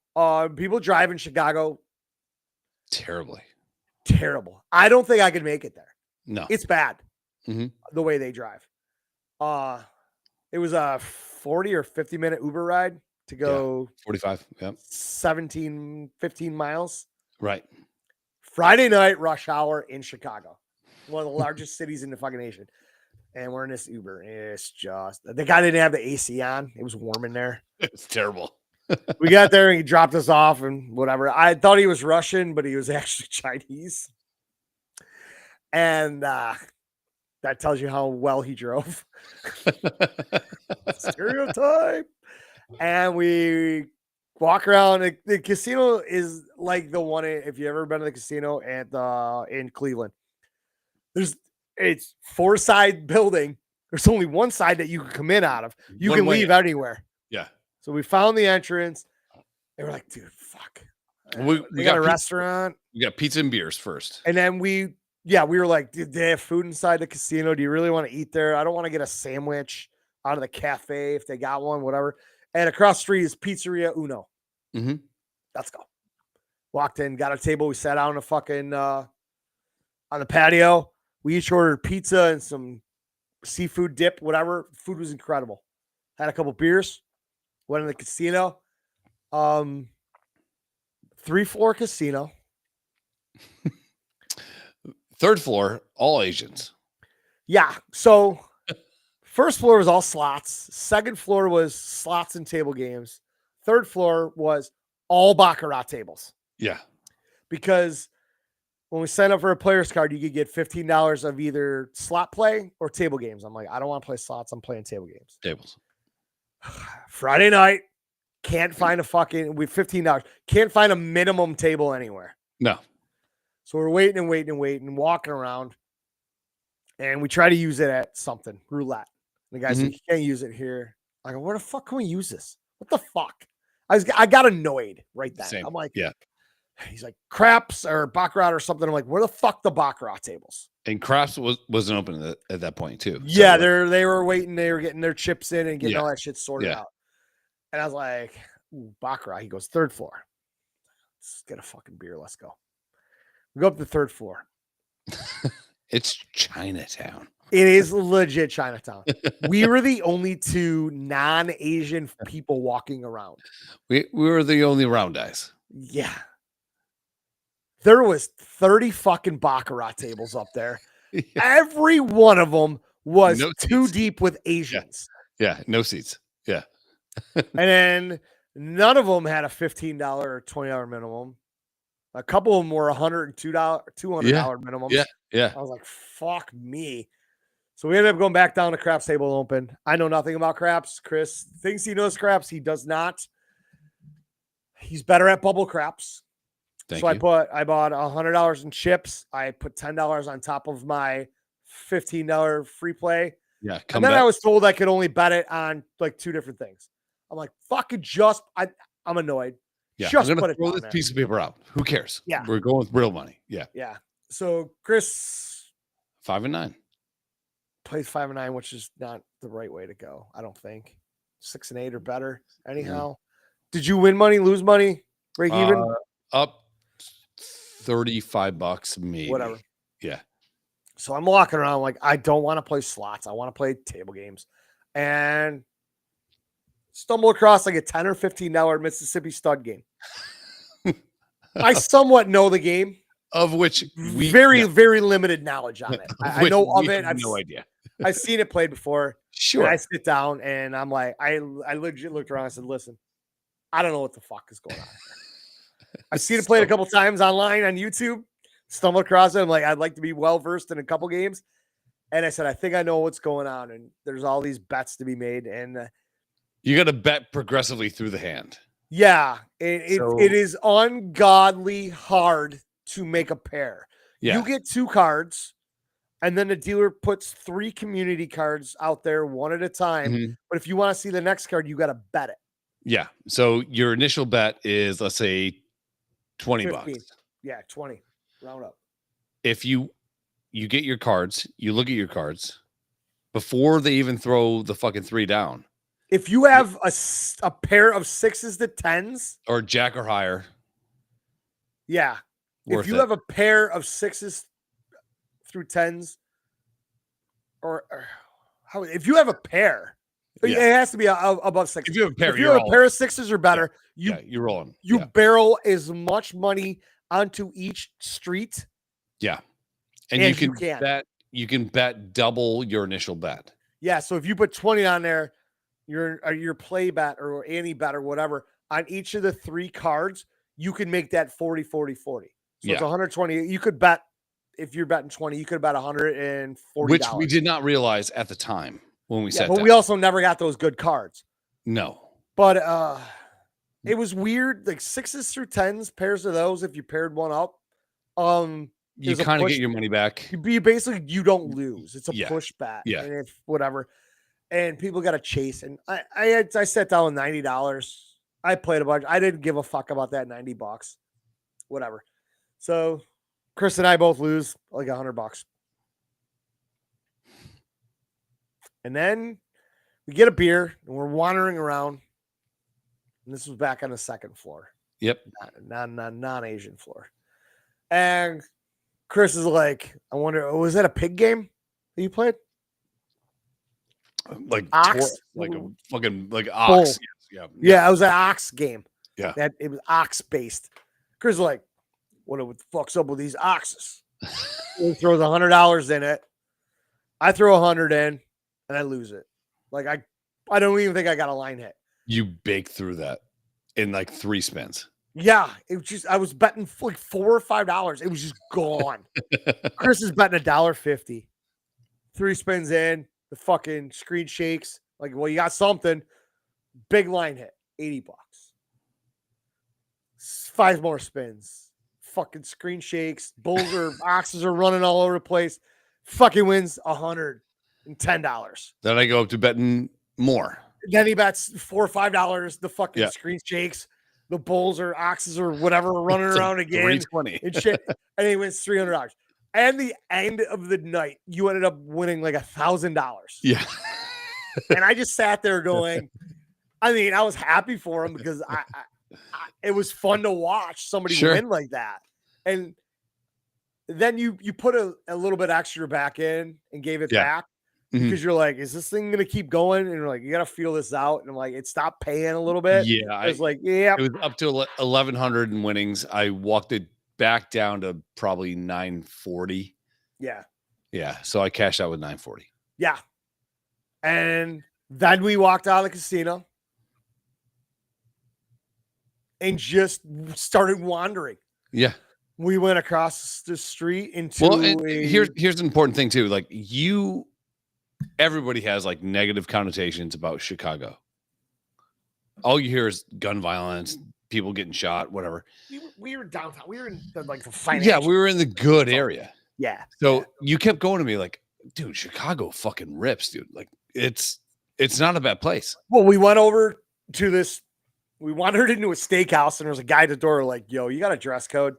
People drive in Chicago. Terribly. Terrible. I don't think I could make it there. No. It's bad. The way they drive. It was a 40 or 50 minute Uber ride to go 45. Yeah. 15 miles. Right. Friday night rush hour in Chicago, one of the largest cities in the fucking nation. And we're in this Uber. It's just, the guy didn't have the AC on. It was warm in there. It's terrible. We got there and he dropped us off and whatever. I thought he was Russian, but he was actually Chinese. And that tells you how well he drove. Stereotype. And we walk around. The casino is like the one, if you've ever been to the casino in Cleveland. It's 4-side building. There's only one side that you can come in out of. You can leave anywhere. Yeah. So we found the entrance. They were like, dude, fuck. We They got a pizza. restaurant. We got pizza and beers first. And then we were like, did they have food inside the casino? Do you really want to eat there? I don't want to get a sandwich out of the cafe if they got one, whatever. And across the street is Pizzeria Uno. Mm-hmm. Let's go. Walked in, got a table. We sat down on the patio. We each ordered pizza and some seafood dip, whatever. Food was incredible. Had a couple beers. Went in the casino. 3-floor casino. 3rd floor, all Asians. Yeah. So first floor was all slots. 2nd floor was slots and table games. 3rd floor was all baccarat tables. Yeah. Because when we sign up for a player's card, you could get $15 of either slot play or table games. I'm like, I don't want to play slots. I'm playing table games. Tables. Friday night, can't find with $15. Can't find a minimum table anywhere. No. So we're waiting, walking around. And we try to use it at something, roulette. And the guy said, you can't use it here. I go, where the fuck can we use this? What the fuck? I got annoyed right then. Same. I'm like, yeah. He's like, craps or baccarat or something. I'm like, where the fuck the baccarat tables? And craps wasn't open at that point too. Yeah, so they were waiting. They were getting their chips in and getting Yeah. all that shit sorted Yeah. out. And I was like, ooh, baccarat. He goes, 3rd floor. Let's get a fucking beer. Let's go. We go up to the 3rd floor. It's Chinatown. It is legit Chinatown. We were the only 2 non-Asian people walking around. We were the only round guys. Yeah. There was 30 fucking baccarat tables up there. Yeah. Every one of them was No too seats. deep with Asians. Yeah, no seats. Yeah. And then none of them had a $15 or $20 minimum. A couple of them were $102, $200 minimums. Yeah. Yeah. I was like, fuck me. So we ended up going back down to craps table open. I know nothing about craps. Chris thinks he knows craps. He does not. He's better at bubble craps. Thank So you. I bought $100 in chips. I put $10 on top of my $15 free play. Yeah. And then I was told I could only bet it on like 2 different things. I'm like, fucking I'm annoyed. Yeah. Just I'm put gonna it throw down this there. piece of paper out. Who cares? Yeah. We're going with real money. Yeah. Yeah. So Chris 5 and 9. plays 5 and 9, which is not the right way to go. I don't think 6 and 8 or better. Anyhow, did you win money, lose money, break even? Up $35 maybe. Whatever. Yeah. So I'm walking around like, I don't want to play slots. I want to play table games. And stumble across like a $10 or $15 Mississippi stud game. I somewhat know the game. Of which we very limited knowledge on it. I know of it. I've no idea. I've seen it played before. Sure. And I sit down and I'm like, I legit looked around and said, listen, I don't know what the fuck is going on here. I've seen it played a couple times online on YouTube, stumbled across it. I'm like, I'd like to be well-versed in a couple games. And I said, I think I know what's going on. And there's all these bets to be made. And You got to bet progressively through the hand. yeah, it is ungodly hard to make a pair. Yeah. You get 2 cards. And then the dealer puts 3 community cards out there one at a time. Mhm. But if you want to see the next card, you got to bet it. Yeah. So your initial bet is, let's say, $20. 15. Yeah, 20. Round up. If you get your cards, you look at your cards before they even throw the fucking 3 down, If you have a pair of 6s to 10s, or jack or higher. yeah. If Worth you it. have a pair of 6s through 10s, or how? If you have a pair, it has to be above 6. If you have a pair, if you have a pair of 6s or better, you're rolling. you Yeah. barrel as much money onto each street. Yeah. And as you can bet double your initial bet. Yeah, so if you put 20 on there, your play bet or any bet or whatever on each of the 3 cards, you can make that 40, 40, 40. So it's 120. You could bet, if you're betting 20, you could bet $140. Which we did not realize at the time when we sat but down. we also never got those good cards. No. But it was weird, like 6s through 10s, pairs of those. If you paired one up, You kind of get your money back. you basically, you don't lose. It's a push bet. Yeah. And if whatever. and people got to chase. And I sat down with $90. I played a bunch. I didn't give a fuck about that $90. Whatever. So Chris and I both lose like $100. And then we get a beer and we're wandering around. And this was back on the second floor. Yep. Non-Asian floor. And Chris is like, I wonder, was that a pig game that you played? Like ox? Like a fucking like ox. Yes, yeah, it was an ox game. Yeah. That it was ox based. Chris is like, what the fuck's up with these oxes? He throws $100 in it. I throw 100 in and I lose it. Like I don't even think I got a line hit. You baked through that in like 3 spins. Yeah, it was just I was betting like $4 or $5. It was just gone. Chris is betting $1.50. 3 spins in, the fucking screen shakes. Like, well, you got something. Big line hit, $80. 5 more spins. Fucking screen shakes. Bulls or oxes are running all over the place. Fucking wins $110. Then I go up to betting more. Then he bets $4 or $5. The fucking screen shakes. The bulls or oxes or whatever are running around again. 320 and shit. And he wins $300. And the end of the night, you ended up winning like $1,000. Yeah. And I just sat there going, I mean, I was happy for him because I it was fun to watch somebody win like that. And then you put a little bit extra back in and gave it back. Because you're like, is this thing gonna keep going? And you're like, you gotta feel this out. And I'm like, it stopped paying a little bit. Yeah, I was like, yeah, it was up to 1,100 in winnings. I walked it back down to probably 940. Yeah. So I cashed out with 940. Yeah, and then we walked out of the casino and just started wandering. Yeah, we went across the street into. Here's an important thing too. Like everybody has like negative connotations about Chicago. All you hear is gun violence, people getting shot, whatever. We were downtown. We were in the financial. Yeah, we were in the good area. Yeah. So you kept going to me like, dude, Chicago fucking rips, dude. Like it's not a bad place. Well, we went over to this. We wandered into a steakhouse and there was a guy at the door like, yo, you got a dress code?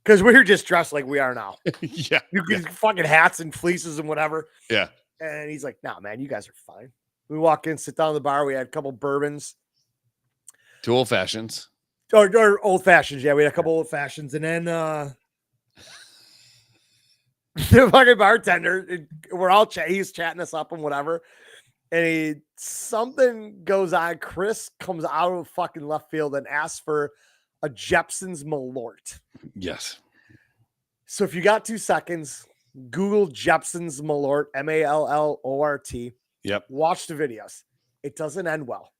Because we were just dressed like we are now. Yeah. You get fucking hats and fleeces and whatever. Yeah. And he's like, nah, man, you guys are fine. We walk in, sit down at the bar. We had a couple bourbons. 2 old fashions. Or old fashions. Yeah, we had a couple old fashions. And then the fucking bartender, we're all he's chatting us up and whatever. And something goes on. Chris comes out of fucking left field and asks for a Jepson's Malort. Yes. So if you got 2 seconds, Google Jepson's Malort, Mallort. Yep. Watch the videos. It doesn't end well.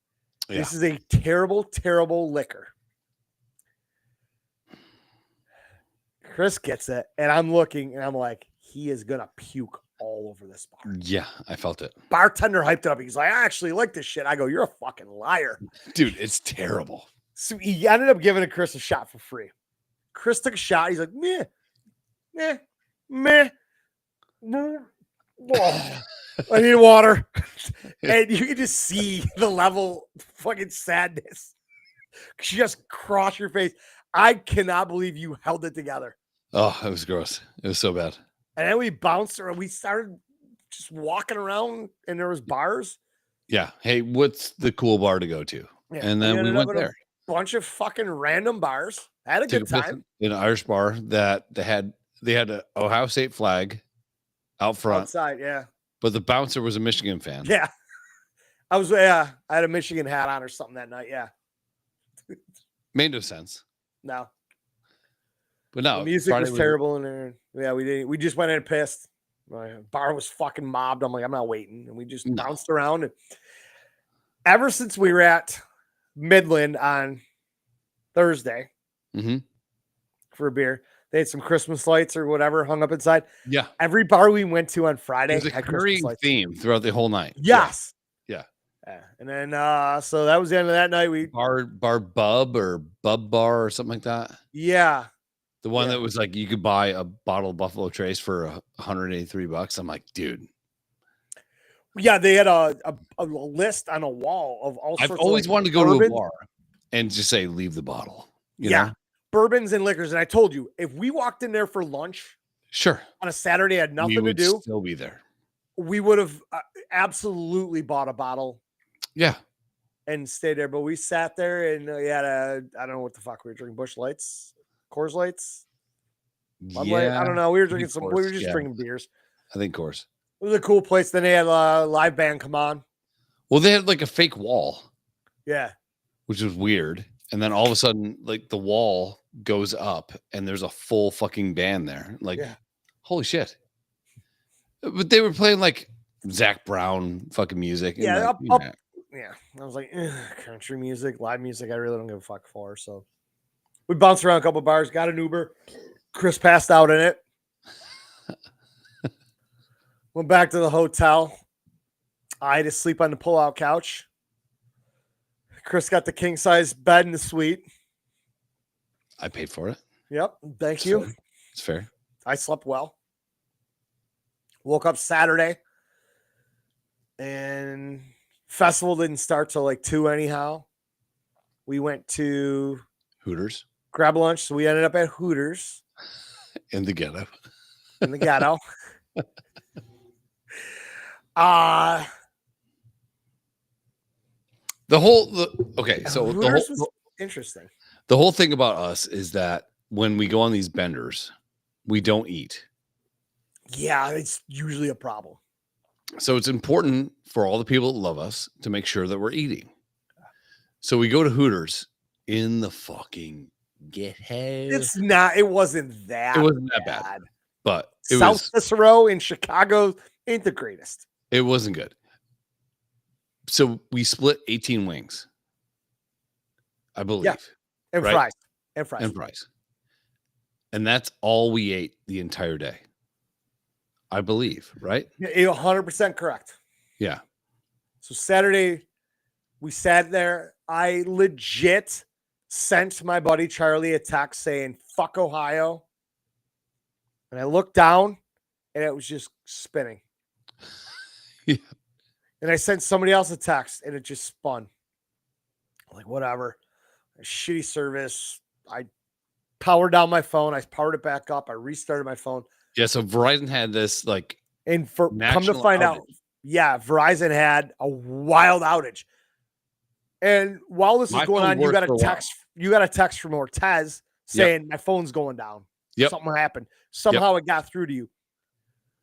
Yeah. This is a terrible, terrible liquor. Chris gets it, and I'm looking, and I'm like, he is going to puke all over this bar. Yeah, I felt it. Bartender hyped it up. He's like, I actually like this shit. I go, you're a fucking liar. Dude, it's terrible. So he ended up giving Chris a shot for free. Chris took a shot. He's like, meh. Oh, I need water. And you can just see the level of fucking sadness just cross your face. I cannot believe you held it together. Oh, it was gross. It was so bad. And then we bounced around. We started just walking around and there was bars. Yeah. Hey, what's the cool bar to go to? Yeah. And then we went there. Bunch of fucking random bars. Had a good time. In an Irish bar that they had an Ohio State flag out front. Outside, yeah. But the bouncer was a Michigan fan. Yeah. I had a Michigan hat on or something that night. Yeah. Made no sense. No. But no. The music was terrible in there. Yeah, we didn't. We just went in and pissed. My bar was fucking mobbed. I'm like, I'm not waiting. And we just bounced around. And ever since we were at Midland on Thursday for a beer, they had some Christmas lights or whatever hung up inside. Yeah. Every bar we went to on Friday had a Christmas theme throughout the whole night. Yes. Yeah. And then so that was the end of that night. We bar bub or bub bar or something like that. Yeah. The one that was like you could buy a bottle of Buffalo Trace for $183. I'm like, dude. Yeah, they had a list on a wall of all sorts I've always of wanted to go bourbon. to a bar and just say, leave the bottle. You Yeah. know? Bourbons and liquors. And I told you, if we walked in there for lunch Sure. on a Saturday, had We nothing to would do, still be there. we would have absolutely bought a bottle Yeah. and stayed there. But we sat there and we had I don't know what the fuck we were drinking. Busch Lights, Coors Lights. Bud Light? I don't know. We were drinking we were just drinking beers. I think Coors. It was a cool place. Then they had a live band come on. Well, they had like a fake wall, Yeah. which was weird. And then all of a sudden, like the wall goes up and there's a full fucking band there. Like, holy shit. But they were playing like Zach Brown fucking music. Yeah. Like, yeah. I was like, country music, live music. I really don't give a fuck for. So we bounced around a couple bars, got an Uber. Chris passed out in it. Went back to the hotel. I had to sleep on the pull-out couch. Chris got the king-size bed in the suite. I paid for it. Yep. Thank you. It's fair. I slept well. Woke up Saturday. And festival didn't start till like 2 anyhow. We went to Hooters. Grab lunch. So we ended up at Hooters. In the ghetto. In the ghetto. Hooters was interesting. The whole thing about us is that when we go on these benders, we don't eat. Yeah, it's usually a problem. So it's important for all the people that love us to make sure that we're eating. So we go to Hooters in the fucking ghetto. It wasn't that bad. But it South Cicero in Chicago ain't the greatest. It wasn't good. So we split 18 wings, I believe. Yeah. And right? fries. And that's all we ate the entire day. I believe, right? You're 100% correct. Yeah. So Saturday, we sat there. I legit sent my buddy Charlie a text saying, fuck Ohio. And I looked down and it was just spinning. Yeah. And I sent somebody else a text and it just spun. I'm like, whatever. A shitty service. I powered down my phone. I powered it back up. I restarted my phone. Yeah. So Verizon had this like. And for come to find out, Verizon had a wild outage. And while this is going on, you got a text from Ortez saying my phone's going down. Yep. Something happened. Somehow it got through to you.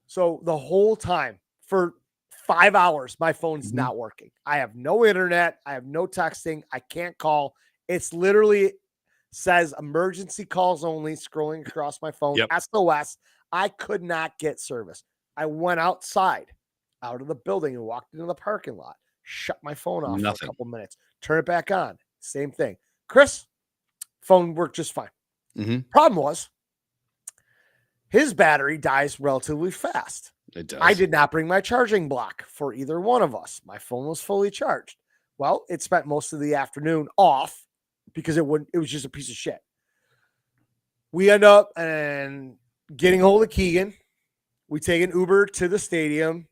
So the whole time for 5 hours, my phone's not working. I have no internet. I have no texting. I can't call. It's literally says emergency calls only scrolling across my phone. SOS. I could not get service. I went outside, out of the building and walked into the parking lot, shut my phone off for a couple minutes, turn it back on. Same thing. Chris, phone worked just fine. Problem was his battery dies relatively fast. It does. I did not bring my charging block for either one of us. My phone was fully charged. Well, it spent most of the afternoon off because it was just a piece of shit. We end up and getting hold of Keegan. We take an Uber to the stadium.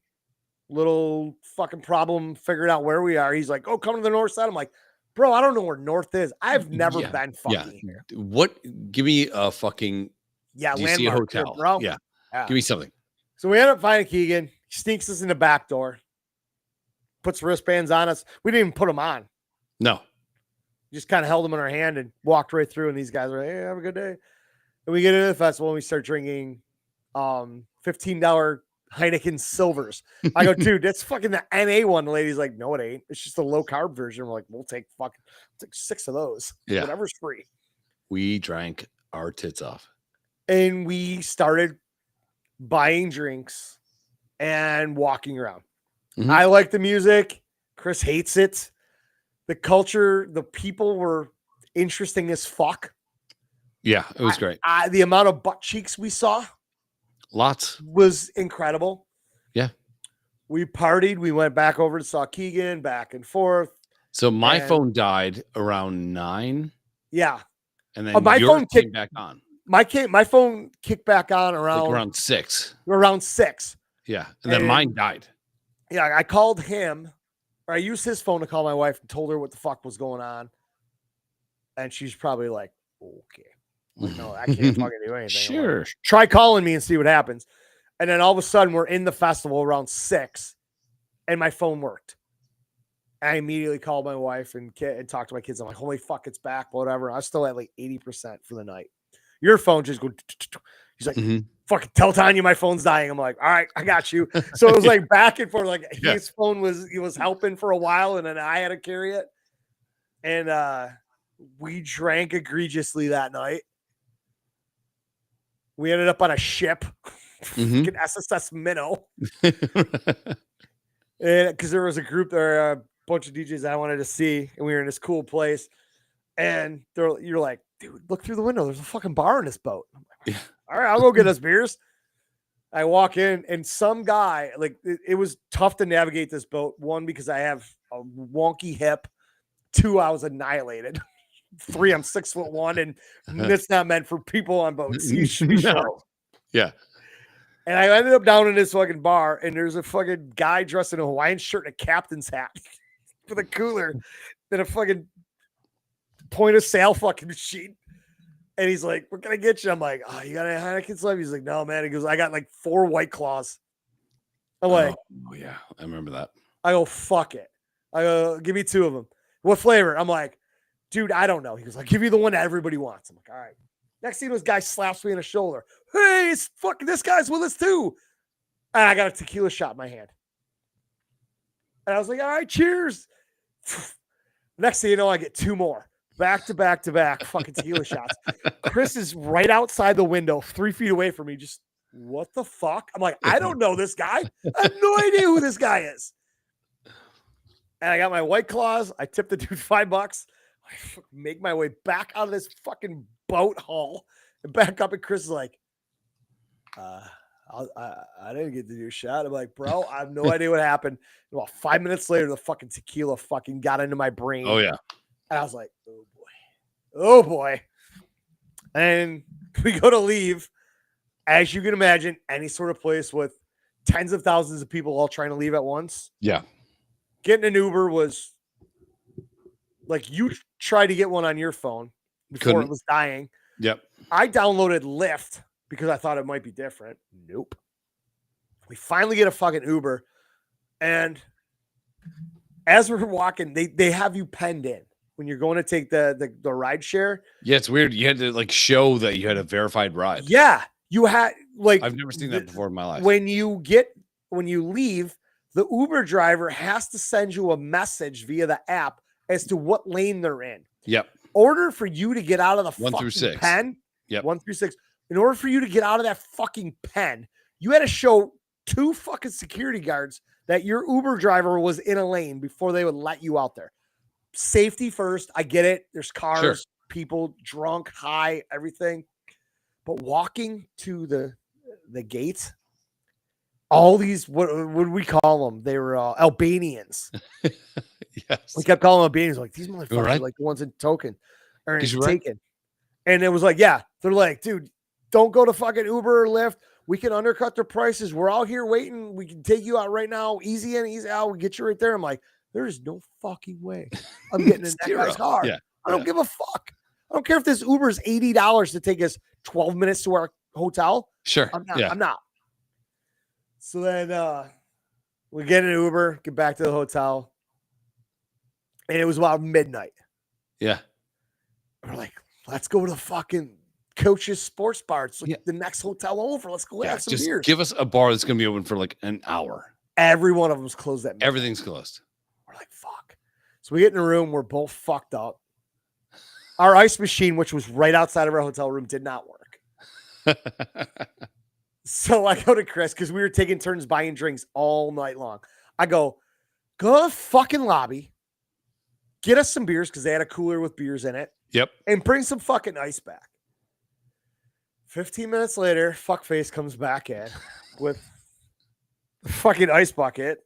Little fucking problem figuring out where we are. He's like, oh, come to the north side. I'm like, bro, I don't know where north is. I've never been fucking here. What? Give me a fucking do you see a hotel, here, bro. Yeah. Give me something. So we end up finding Keegan. He sneaks us in the back door, puts wristbands on us. We didn't even put them on. No. Just kind of held them in our hand and walked right through. And these guys were like, hey, have a good day. And we get into the festival and we start drinking $15 Heineken Silvers. I go, dude, that's fucking the NA one. The lady's like, no, it ain't. It's just a low carb version. We're like, we'll take 6 of those. Yeah. Whatever's free. We drank our tits off. And we started buying drinks and walking around. I like the music. Chris hates it. The culture, the people were interesting as fuck. Yeah, it was great. The amount of butt cheeks we saw. Lots. Was incredible. Yeah. We partied. We went back over to saw Keegan, back and forth. So my phone died around 9. Yeah. And then my phone came back on. My phone kicked back on around 6. Around 6. Yeah. And then mine died. Yeah, I called him, or I used his phone to call my wife and told her what the fuck was going on. And she's probably like, okay. I'm like, no, I can't fucking do anything. Sure. Like, try calling me and see what happens. And then all of a sudden, we're in the festival around 6, and my phone worked. I immediately called my wife and talked to my kids. I'm like, holy fuck, it's back, whatever. I was still at like 80% for the night. Your phone just goes. He's like, fucking tell Tanya my phone's dying. I'm like, all right, I got you. So it was like back and forth. Like his phone was helping for a while, and then I had to carry it. And we drank egregiously that night. We ended up on a ship, fucking SSS Minnow. Because there was a group there, a bunch of DJs I wanted to see, and we were in this cool place. And you're like, dude, look through the window. There's a fucking bar in this boat. I'm like, all right, I'll go get us beers. I walk in, and some guy, like, it was tough to navigate this boat. 1, because I have a wonky hip. 2, I was annihilated. 3, I'm 6'1", and it's not meant for people on boats. You should be short. Yeah. And I ended up down in this fucking bar, and there's a fucking guy dressed in a Hawaiian shirt and a captain's hat with a cooler and a fucking point of sale fucking machine. And he's like, what can I get you? I'm like, oh, you got any Heineken left? He's like, no, man. He goes, I got like 4 White Claws. I'm like, oh, yeah, I remember that. I go, fuck it. I go, give me 2 of them. What flavor? I'm like, dude, I don't know. He goes, I'll give you the one that everybody wants. I'm like, all right. Next thing, this guy slaps me in the shoulder. Hey, it's fucking this guy's with us too. And I got a tequila shot in my hand. And I was like, all right, cheers. Next thing you know, I get 2 more. Back to back to back fucking tequila shots. Chris is right outside the window, 3 feet away from me. Just, what the fuck? I'm like, I don't know this guy. I have no idea who this guy is. And I got my White Claws. I tipped the dude $5. I make my way back out of this fucking boat hull and back up. And Chris is like, I didn't get to do a shot. I'm like, bro, I have no idea what happened. And about 5 minutes later, the fucking tequila fucking got into my brain. Oh, yeah. And I was like, oh, boy. Oh, boy. And we go to leave. As you can imagine, any sort of place with tens of thousands of people all trying to leave at once. Yeah. Getting an Uber was like you tried to get one on your phone before it was dying. Yep. I downloaded Lyft because I thought it might be different. Nope. We finally get a fucking Uber. And as we're walking, they have you penned in when you're going to take the ride share. Yeah, it's weird. You had to like show that you had a verified ride. Yeah. You had like I've never seen that before in my life. When you leave, the Uber driver has to send you a message via the app as to what lane they're in. Yep. Order for you to get out of the 1 through fucking 6 pen. Yep. 1 through 6. In order for you to get out of that fucking pen, you had to show 2 fucking security guards that your Uber driver was in a lane before they would let you out there. Safety first. I get it. There's cars, people drunk, high, everything. But walking to the gate, all these, what would we call them? They were Albanians. Yes. We kept calling them Albanians. Like, these motherfuckers right. are like the ones in token or in Right. taken. And it was like, yeah, they're like, dude, don't go to fucking Uber or Lyft. We can undercut their prices. We're out here waiting. We can take you out right now. Easy in, easy out. We get you right there. I'm like, there is no fucking way I'm getting in that guy's car. Yeah. I don't give a fuck. I don't care if this Uber is $80 to take us 12 minutes to our hotel. Sure. I'm not. So then we get an Uber, get back to the hotel. And it was about midnight. Yeah. We're like, let's go to the fucking Coach's Sports Bar. It's like the next hotel over. Let's go have some just beers. Give us a bar that's going to be open for like an hour. Every one of them's closed at midnight. Everything's closed. We're like, fuck. So we get in a room. We're both fucked up. Our ice machine, which was right outside of our hotel room, did not work. So I go to Chris because we were taking turns buying drinks all night long. I go to the fucking lobby, get us some beers because they had a cooler with beers in it. Yep. And bring some fucking ice back. 15 minutes later, fuckface comes back in with a fucking ice bucket,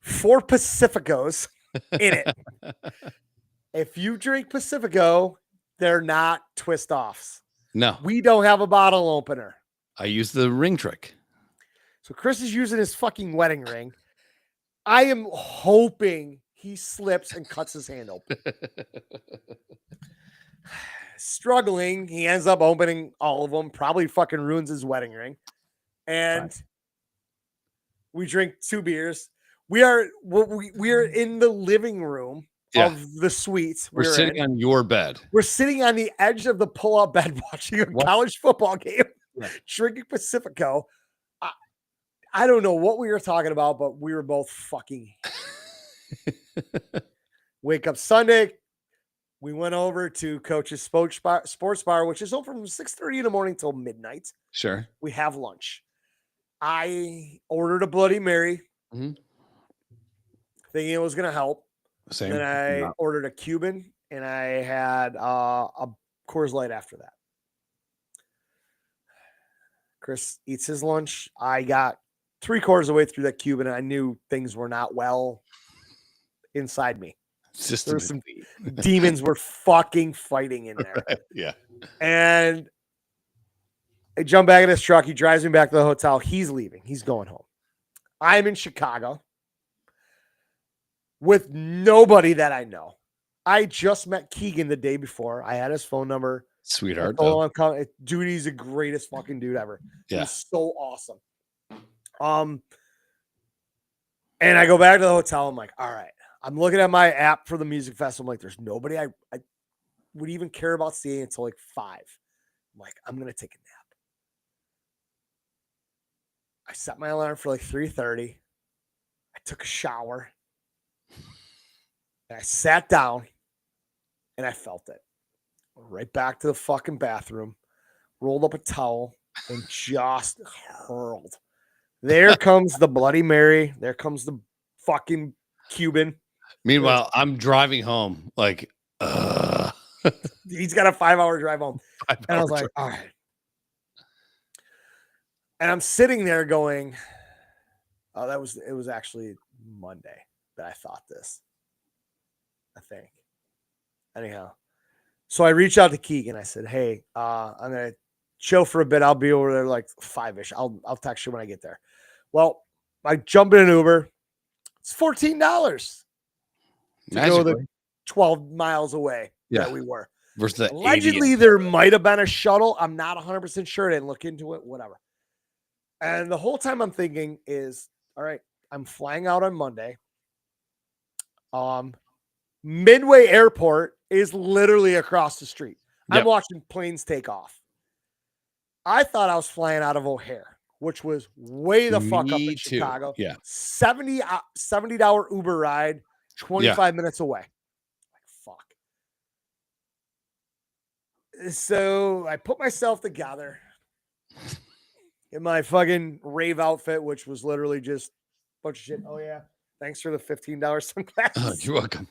4 Pacificos in it. If you drink Pacifico, they're not twist offs. No. We don't have a bottle opener. I use the ring trick. So Chris is using his fucking wedding ring. I am hoping he slips and cuts his hand open. Struggling, he ends up opening all of them, probably fucking ruins his wedding ring. And we drink 2 beers. We are in the living room of the suite. We're sitting on your bed. We're sitting on the edge of the pull-up bed watching a college football game, drinking Pacifico. I don't know what we were talking about, but we were both fucking. Wake up Sunday. We went over to Coach's sports bar, which is open from 6:30 in the morning till midnight. Sure. We have lunch. I ordered a Bloody Mary, thinking it was going to help. Same. Then I ordered a Cuban, and I had a Coors Light after that. Chris eats his lunch. I got 3/4 of the way through that Cuban, and I knew things were not well inside me. There were some demons were fucking fighting in there. Yeah. And I jump back in his truck. He drives me back to the hotel. He's leaving. He's going home. I'm in Chicago with nobody that I know. I just met Keegan the day before. I had his phone number. Sweetheart. Dude, he's the greatest fucking dude ever. Yeah. He's so awesome. And I go back to the hotel. I'm like, all right. I'm looking at my app for the music festival. I'm like, there's nobody I would even care about seeing until like 5. I'm like, I'm going to take a nap. I set my alarm for like 3:30. I took a shower. And I sat down and I felt it. Right back to the fucking bathroom, rolled up a towel and just hurled. There comes the Bloody Mary. There comes the fucking Cuban. Meanwhile, I'm driving home like, he's got a 5-hour drive home. And I was like, all right. And I'm sitting there going, oh, it was actually Monday that I thought this, I think. Anyhow. So I reached out to Keegan. I said, hey, I'm going to chill for a bit. I'll be over there like 5-ish. I'll text you when I get there. Well, I jump in an Uber. It's $14 to go the 12 miles away that we were. Versus the allegedly, there might have been a shuttle. I'm not 100% sure. I didn't look into it, whatever. And the whole time I'm thinking is, all right, I'm flying out on Monday. Midway Airport is literally across the street. Yep. I'm watching planes take off. I thought I was flying out of O'Hare, which was way the fuck up in Chicago. Yeah. $70 Uber ride, 25 minutes away. Like, fuck. So I put myself together in my fucking rave outfit, which was literally just a bunch of shit. Oh, yeah. Thanks for the $15 sunglasses. Oh, you're welcome.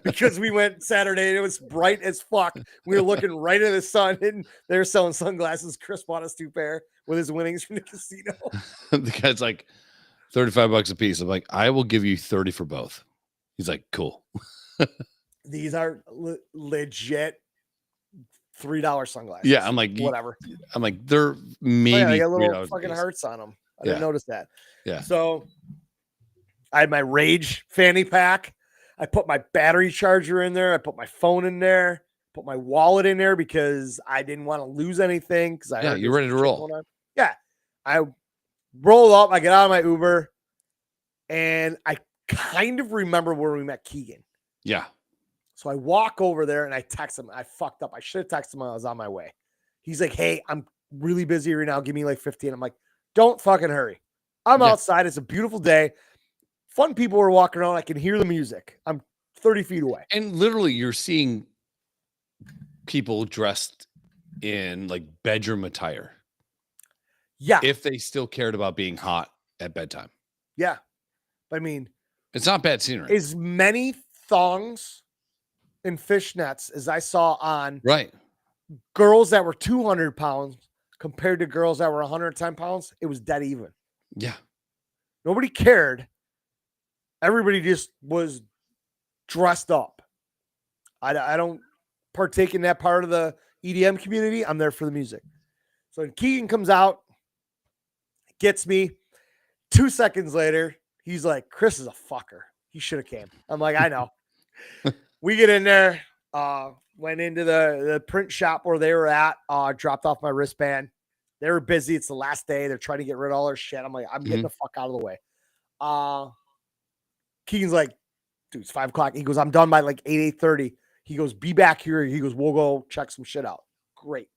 Because we went Saturday and it was bright as fuck. We were looking right in the sun and they were selling sunglasses. Chris bought us 2 pair with his winnings from the casino. The guy's like, $35 a piece. I'm like, I will give you 30 for both. He's like, cool. These are legit $3 sunglasses. Yeah, I'm like, whatever. I'm like, they're maybe they got little fucking hearts on them. I didn't notice that. Yeah. So I had my Rage fanny pack. I put my battery charger in there. I put my phone in there. Put my wallet in there because I didn't want to lose anything. Because you're ready to roll. Yeah, I roll up. I get out of my Uber, and I kind of remember where we met Keegan. Yeah. So I walk over there and I text him. I fucked up. I should have texted him when I was on my way. He's like, "Hey, I'm really busy right now. Give me like 15." I'm like, "Don't fucking hurry. I'm outside. It's a beautiful day. Fun people were walking around. I can hear the music. I'm 30 feet away." And literally you're seeing people dressed in like bedroom attire. Yeah. If they still cared about being hot at bedtime. Yeah. I mean, it's not bad scenery. As many thongs and fishnets as I saw on girls that were 200 pounds compared to girls that were 110 pounds, it was dead even. Yeah. Nobody cared. Everybody just was dressed up. I don't partake in that part of the EDM community. I'm there for the music. So when Keegan comes out, gets me. 2 seconds later, He's like, Chris is a fucker. He should have came. I'm like, I know. We get in there, went into the print shop where they were at, dropped off my wristband. They were busy. It's the last day. They're trying to get rid of all their shit. I'm like, I'm getting the fuck out of the way. Keegan's like, dude, it's 5 o'clock. He goes, I'm done by like 8:30. He goes, be back here. He goes, we'll go check some shit out. Great.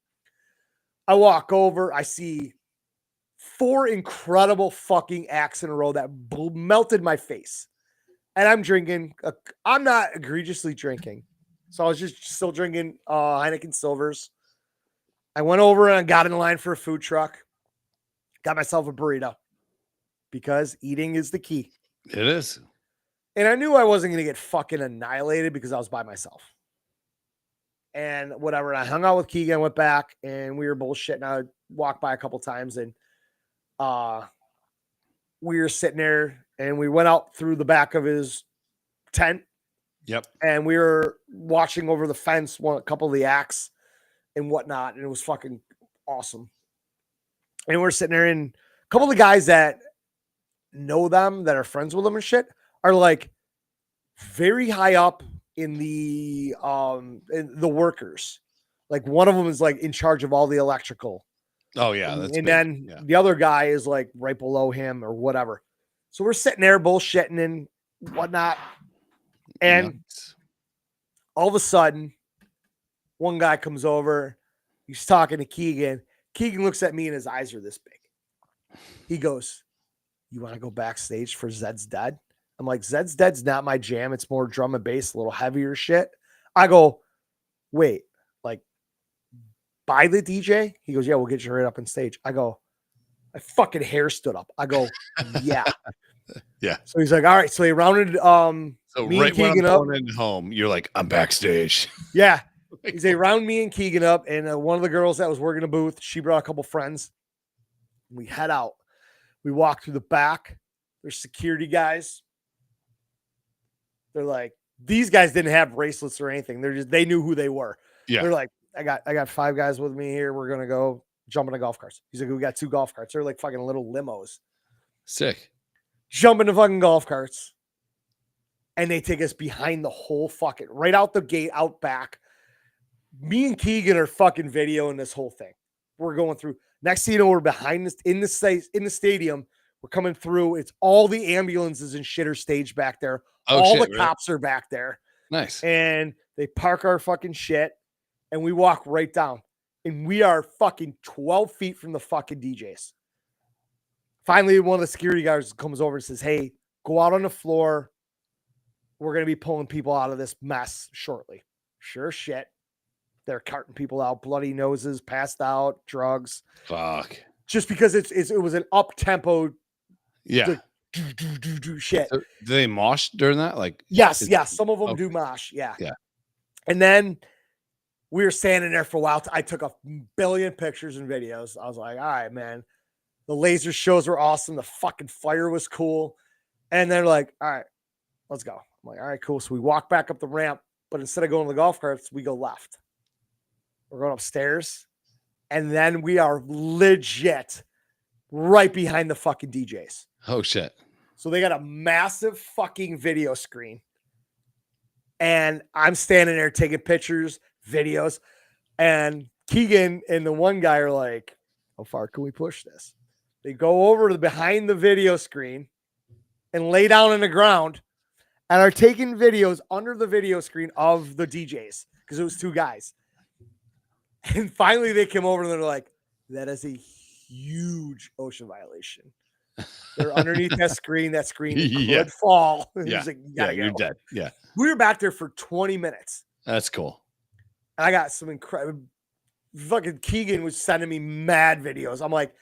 I walk over. I see 4 incredible fucking acts in a row that melted my face. And I'm drinking. I'm not egregiously drinking. So I was just still drinking Heineken Silvers. I went over and got in line for a food truck. Got myself a burrito. Because eating is the key. It is. And I knew I wasn't going to get fucking annihilated because I was by myself. And whatever. I hung out with Keegan, went back, and we were bullshitting. I walked by a couple times, and we were sitting there, and we went out through the back of his tent. Yep. And we were watching over the fence a couple of the acts and whatnot, and it was fucking awesome. And we're sitting there, and a couple of the guys that know them, that are friends with them and shit, are like very high up in the workers. Like one of them is like in charge of all the electrical. Oh yeah, that's and big. then the other guy is like right below him or whatever. So we're sitting there bullshitting and whatnot. And all of a sudden, one guy comes over. He's talking to Keegan. Keegan looks at me and his eyes are this big. He goes, you want to go backstage for Zed's Dead? I'm like, Zed's Dead's not my jam. It's more drum and bass, a little heavier shit. I go, wait, like by the DJ? He goes, yeah, we'll get you right up on stage. I go, my fucking hair stood up. I go, yeah. Yeah. So he's like, all right. So he rounded so me right and Keegan up. Going home, you're like, I'm backstage. Yeah. He's like, round me and Keegan up. And one of the girls that was working a booth, she brought a couple friends. We head out. We walk through the back. There's security guys. They're like, these guys didn't have bracelets or anything. They knew who they were. Yeah. They're like, I got 5 guys with me here. We're gonna go jump in the golf carts. He's like, we got 2 golf carts. They're like fucking little limos. Sick. Jump into fucking golf carts. And they take us behind the whole fucking right out the gate, out back. Me and Keegan are fucking videoing this whole thing. We're going through. Next thing you know, we're behind this in the stadium. We're coming through. It's all the ambulances and shit are staged back there. All the cops are back there. Nice. And they park our fucking shit and we walk right down. And we are fucking 12 feet from the fucking DJs. Finally, one of the security guards comes over and says, hey, go out on the floor. We're going to be pulling people out of this mess shortly. Sure shit. They're carting people out, bloody noses, passed out, drugs. Fuck. Just because it was an up-tempo yeah shit. So do they mosh during that? Like yes. Some of them do mosh. Yeah. And then we were standing there for a while. I took a billion pictures and videos. I was like, all right, man. The laser shows were awesome. The fucking fire was cool. And they're like, all right, let's go. I'm like, all right, cool. So we walk back up the ramp, but instead of going to the golf carts, we go left. We're going upstairs. And then we are legit right behind the fucking DJs. Oh, shit. So they got a massive fucking video screen. And I'm standing there taking pictures, videos. And Keegan and the one guy are like, how far can we push this? They go over to behind the video screen and lay down on the ground and are taking videos under the video screen of the DJs because it was 2 guys. And finally they came over and they're like, that is a huge OSHA violation. They're underneath that screen. That screen could fall. Yeah. Like, You're dead. Yeah. We were back there for 20 minutes. That's cool. And I got some incredible fucking Keegan was sending me mad videos. I'm like,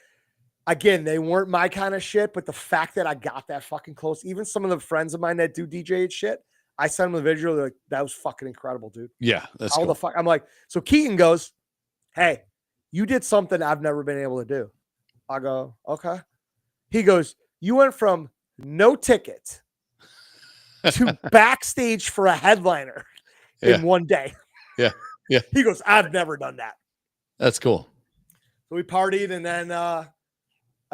again, they weren't my kind of shit, but the fact that I got that fucking close, even some of the friends of mine that do DJ and shit, I sent them a video. They're like, that was fucking incredible, dude. Yeah. That's all cool. the fuck. I'm like, so Keegan goes, hey, you did something I've never been able to do. I go, okay. He goes, you went from no ticket to backstage for a headliner in one day. Yeah. Yeah. He goes, I've never done that. That's cool. So we partied and then I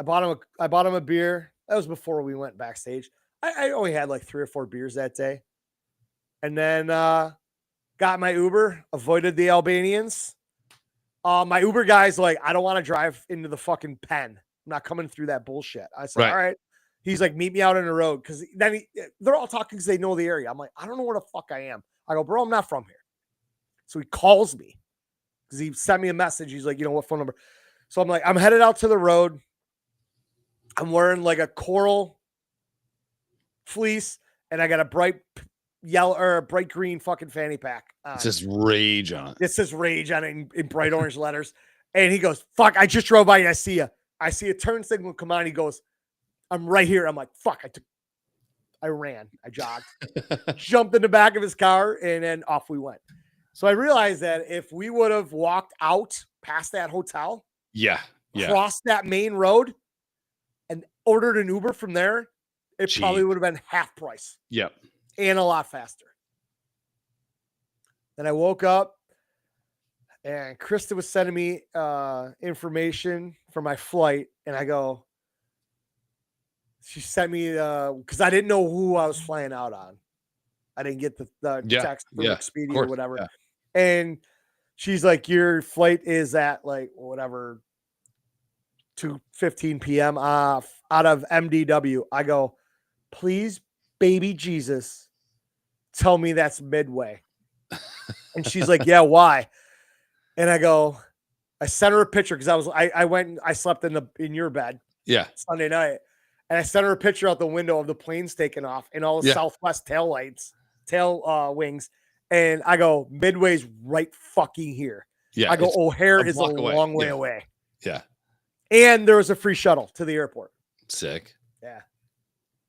bought him a beer. That was before we went backstage. I only had like 3 or 4 beers that day. And then got my Uber, avoided the Albanians. My Uber guy's like, I don't want to drive into the fucking pen. I'm not coming through that bullshit. I said, Right. all right. He's like, meet me out on the road. Cause then they're all talking because they know the area. I'm like, I don't know where the fuck I am. I go, bro, I'm not from here. So he calls me because he sent me a message. He's like, what phone number? So I'm like, I'm headed out to the road. I'm wearing like a coral fleece and I got a bright yellow or a bright green fucking fanny pack. It says rage on it. It says rage on it in bright orange letters. And he goes, fuck, I just drove by and I see you. I see a turn signal come on. He goes, I'm right here. I'm like, fuck, I ran. I jogged, jumped in the back of his car, and then off we went. So I realized that if we would have walked out past that hotel, crossed that main road, and ordered an Uber from there, it probably would have been half price. Yep. And a lot faster. Then I woke up and Krista was sending me information for my flight. And I go, she sent me, because I didn't know who I was flying out on. I didn't get the text from Expedia or whatever. Yeah. And she's like, your flight is at like whatever, 2:15 p.m. out of MDW. I go, please, baby Jesus, tell me that's Midway. And she's like, yeah, why? And I go, I sent her a picture because I went and I slept in your bed. Yeah. Sunday night. And I sent her a picture out the window of the planes taking off and all the Southwest tail wings. And I go, Midway's right fucking here. Yeah. I go, O'Hare is a long way away. Yeah. And there was a free shuttle to the airport. Sick. Yeah.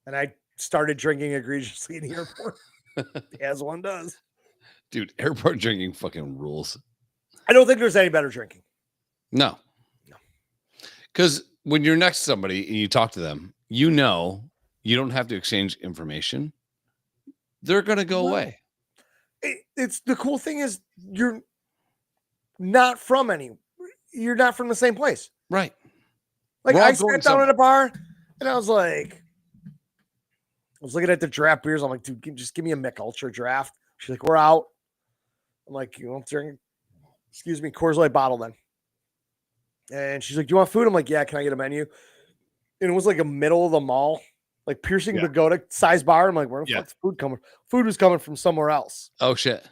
And I started drinking egregiously in the airport. As one does. Dude, airport drinking fucking rules. I don't think there's any better drinking. No. Because when you're next to somebody and you talk to them, you don't have to exchange information. They're going to go away. It's the cool thing is you're not from the same place. Right. Like I sat down at a bar and I was looking at the draft beers. I'm like, dude, just give me a Mick Ultra draft. She's like, we're out. I'm like, you want to drink? Excuse me, Coors Light bottle then. And she's like, do you want food? I'm like, yeah, can I get a menu? And it was like a middle of the mall, like piercing pagoda size bar. I'm like, where the fuck's food coming? Food was coming from somewhere else. Oh shit.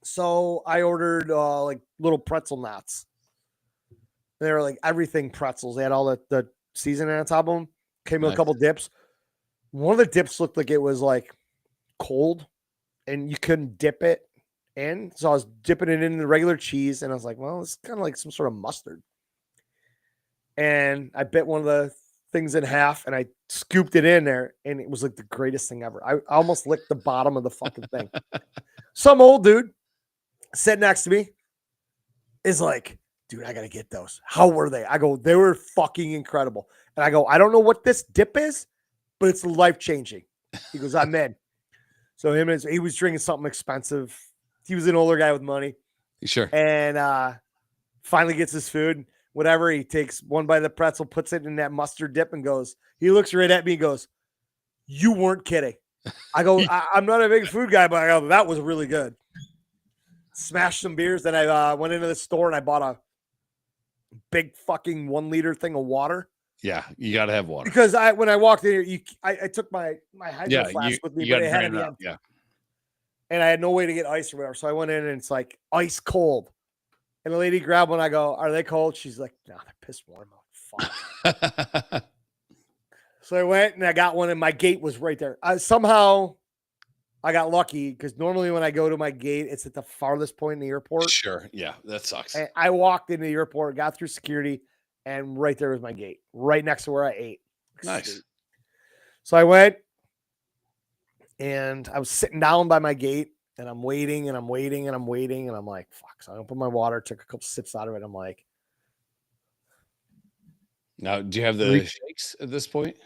So I ordered like little pretzel knots. They were like everything pretzels. They had all the seasoning on top of them. Came with a couple dips. One of the dips looked like it was like cold and you couldn't dip it in. So I was dipping it in the regular cheese and I was like, well, it's kind of like some sort of mustard. And I bit one of the things in half and I scooped it in there and it was like the greatest thing ever. I almost licked the bottom of the fucking thing. Some old dude sitting next to me is like, dude, I got to get those. How were they? I go, they were fucking incredible. And I go, I don't know what this dip is, but it's life-changing. He goes, I'm in. So he was drinking something expensive. He was an older guy with money. Sure. And finally gets his food. Whatever, he takes one bite of the pretzel, puts it in that mustard dip and he looks right at me and goes, you weren't kidding. I go, I'm not a big food guy, but I go, that was really good. Smashed some beers. Then I went into the store and I bought a big fucking 1 liter thing of water. Yeah, you got to have water. Because when I walked in here, I took my hydro flask with me, but it had it. Yeah. And I had no way to get ice or whatever. So I went in and it's like ice cold. And the lady grabbed one. I go, are they cold? She's like, no, they're piss warm. Fuck. So I went and I got one and my gate was right there. Somehow I got lucky because normally when I go to my gate, it's at the farthest point in the airport. Sure. Yeah, that sucks. And I walked into the airport, got through security, and right there was my gate, right next to where I ate. Nice. So I went and I was sitting down by my gate and I'm waiting and I'm waiting and I'm waiting. And I'm like, fuck. So I opened my water, took a couple sips out of it. I'm like, now, do you have the shakes at this point?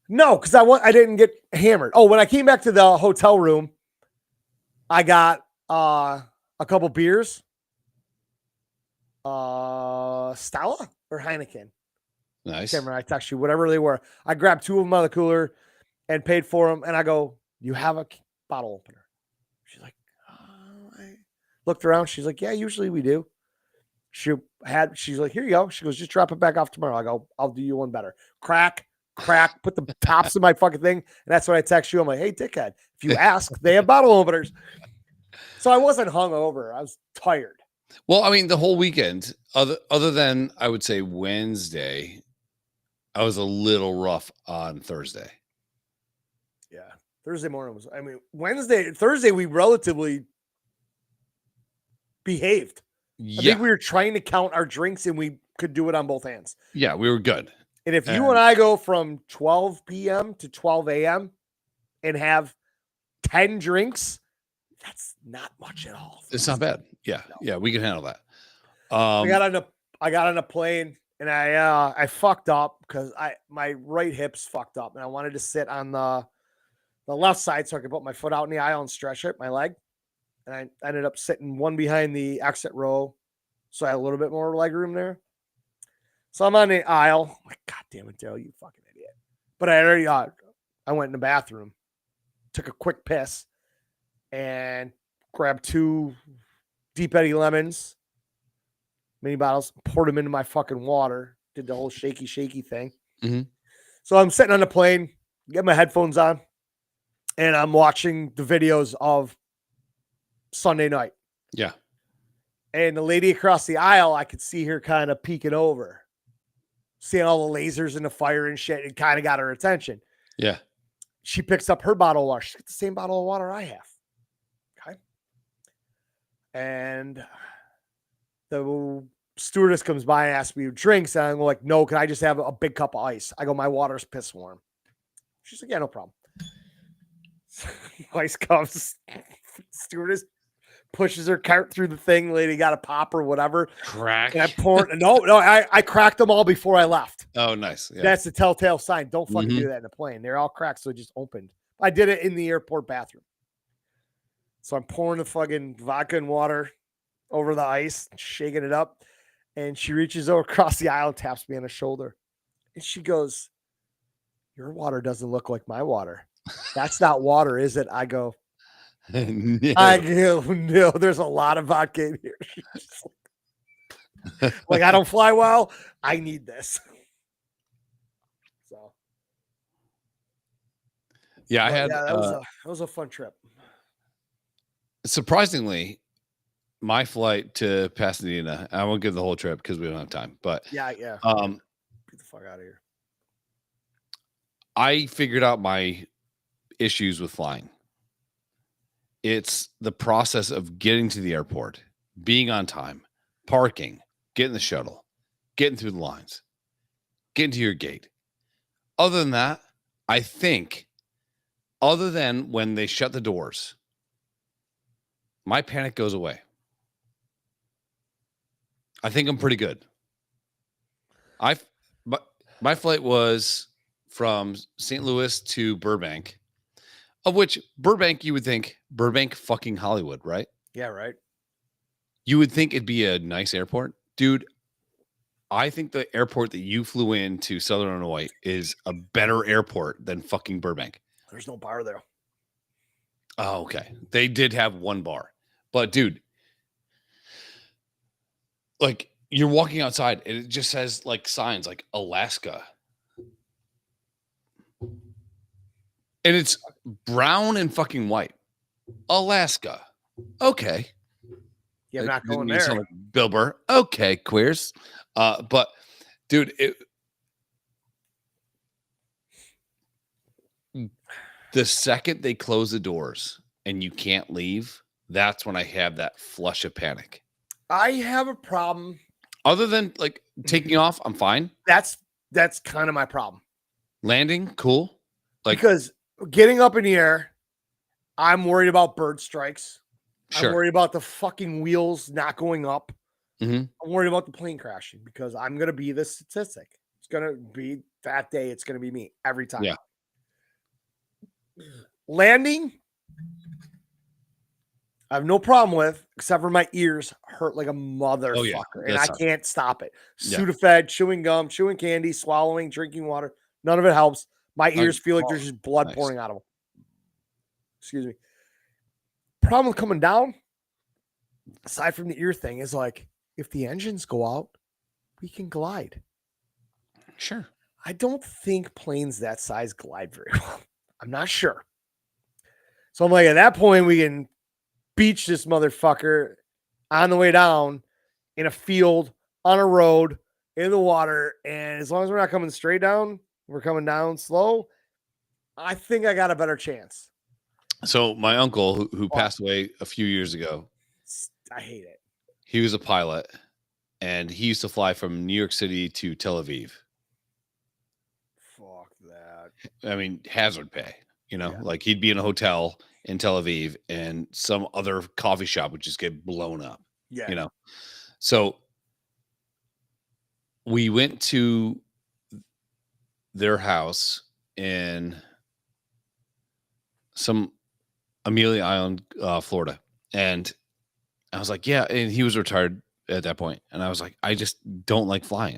No, because I didn't get hammered. Oh, when I came back to the hotel room, I got a couple beers. Stella or Heineken. Nice. I can't remember. I texted you, whatever they were. I grabbed 2 of them out of the cooler and paid for them. And I go, you have a bottle opener? She's like, oh, I looked around. She's like, yeah, usually we do. She's like, here you go. She goes, just drop it back off tomorrow. I go, I'll do you one better. Crack, put the tops in my fucking thing. And that's when I text you. I'm like, hey, dickhead, if you ask, they have bottle openers. So I wasn't hungover. I was tired. Well, I mean, the whole weekend, other than I would say Wednesday, I was a little rough on Thursday. Yeah. Thursday morning was, Thursday, we relatively behaved. I think we were trying to count our drinks and we could do it on both hands. Yeah, we were good. And if you and I go from 12 p.m. to 12 a.m. and have 10 drinks, that's not much at all. It's not bad. Yeah. No. Yeah, we can handle that. I got on a plane and I fucked up because my right hip's fucked up and I wanted to sit on the left side so I could put my foot out in the aisle and stretch it, my leg. And I ended up sitting one behind the exit row. So I had a little bit more leg room there. So I'm on the aisle. I'm like, God damn it, Daryl, you fucking idiot. But I went in the bathroom, took a quick piss, and grabbed 2 Deep Eddy lemons, mini bottles, poured them into my fucking water, did the whole shaky thing. Mm-hmm. So I'm sitting on the plane, get my headphones on, and I'm watching the videos of Sunday night. Yeah. And the lady across the aisle, I could see her kind of peeking over, seeing all the lasers and the fire and shit. It kind of got her attention. Yeah. She picks up her bottle of water. She's got the same bottle of water I have. Okay. And the stewardess comes by and asks me drinks. And I'm like, no, can I just have a big cup of ice? I go, my water's piss warm. She's like, yeah, no problem. Ice comes. Stewardess pushes her cart through the thing. Lady got a pop or whatever. Crack. And I poured. I cracked them all before I left. Oh, nice. Yeah. That's the telltale sign. Don't fucking do that in a plane. They're all cracked, so it just opened. I did it in the airport bathroom. So I'm pouring the fucking vodka and water over the ice, shaking it up. And she reaches over across the aisle and taps me on the shoulder. And she goes, your water doesn't look like my water. That's not water, is it? I go, No. I go, no, there's a lot of vodka in here. Like, I don't fly well. I need this. So, yeah, that was a fun trip. Surprisingly, my flight to Pasadena, I won't give the whole trip because we don't have time, but yeah. Get the fuck out of here. I figured out my issues with flying. It's the process of getting to the airport, being on time, parking, getting the shuttle, getting through the lines, getting to your gate. Other than that, I think, other than when they shut the doors, my panic goes away. I think I'm pretty good. My flight was from St. Louis to Burbank, of which Burbank, you would think Burbank fucking Hollywood, right? Yeah, right. You would think it'd be a nice airport. Dude, I think the airport that you flew into Southern Illinois is a better airport than fucking Burbank. There's no bar there. Oh, okay. They did have one bar. But dude, like you're walking outside and it just says like signs like Alaska. And it's brown and fucking white. Alaska. Okay. Yeah, I'm not going there. Like Bill Burr. Okay, queers. But dude, the second they close the doors and you can't leave, that's when I have that flush of panic. I have a problem. Other than like taking off, I'm fine. That's kind of my problem. Landing, cool. Like because getting up in the air, I'm worried about bird strikes. Sure. I'm worried about the fucking wheels not going up. Mm-hmm. I'm worried about the plane crashing because I'm going to be the statistic. It's going to be that day. It's going to be me every time. Yeah. Landing, I have no problem with, except for my ears hurt like a motherfucker. Oh, yeah. And I can't stop it. Yeah. Sudafed, chewing gum, chewing candy, swallowing, drinking water. None of it helps. My ears feel like there's just blood pouring out of them. Excuse me. Problem with coming down, aside from the ear thing, is like if the engines go out, we can glide. Sure. I don't think planes that size glide very well. I'm not sure. So I'm like, at that point, we can beach this motherfucker on the way down in a field, on a road, in the water. And as long as we're not coming straight down, we're coming down slow, I think I got a better chance. So my uncle, who passed away a few years ago, I hate it. He was a pilot, and he used to fly from New York City to Tel Aviv. Fuck that. I mean, hazard pay, like he'd be in a hotel in Tel Aviv and some other coffee shop would just get blown up, So we went to their house in some Amelia Island, Florida. And I was like, yeah. And he was retired at that point. And I was like, I just don't like flying.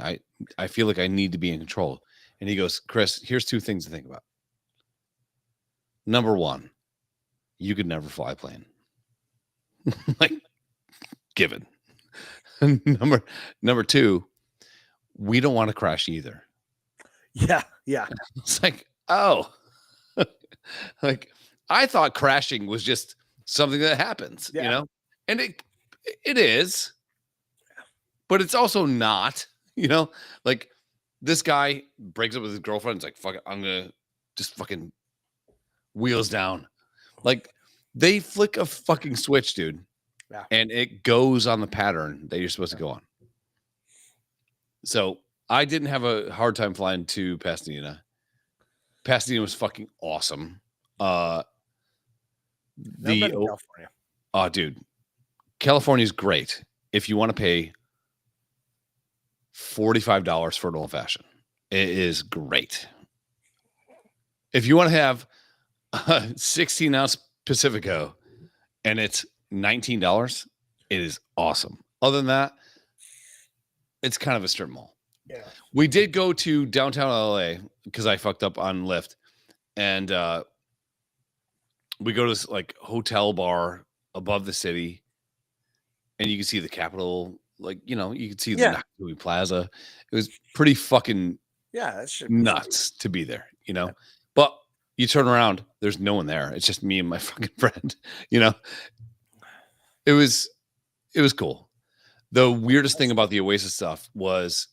I feel like I need to be in control. And he goes, Chris, here's two things to think about. Number one, you could never fly a plane. Like, given. Number two, we don't want to crash either. Yeah. Yeah. It's like, oh, like I thought crashing was just something that happens, and it is, but it's also not, like this guy breaks up with his girlfriend. It's like, fuck it, I'm going to just fucking wheels down. Like they flick a fucking switch, dude. Yeah. And it goes on the pattern that you're supposed to go on. So I didn't have a hard time flying to Pasadena. Pasadena was fucking awesome. California. Oh, dude, California is great if you want to pay $45 for an old fashioned. It is great. If you want to have a 16-ounce Pacifico and it's $19, it is awesome. Other than that, it's kind of a strip mall. Yeah. We did go to downtown LA because I fucked up on Lyft, and we go to this like hotel bar above the city, and you can see the Capitol. Like, you can see the Nakatomi Plaza. It was pretty fucking that's nuts to be there, But you turn around, there's no one there. It's just me and my fucking friend, It was cool. The weirdest thing about the Oasis stuff was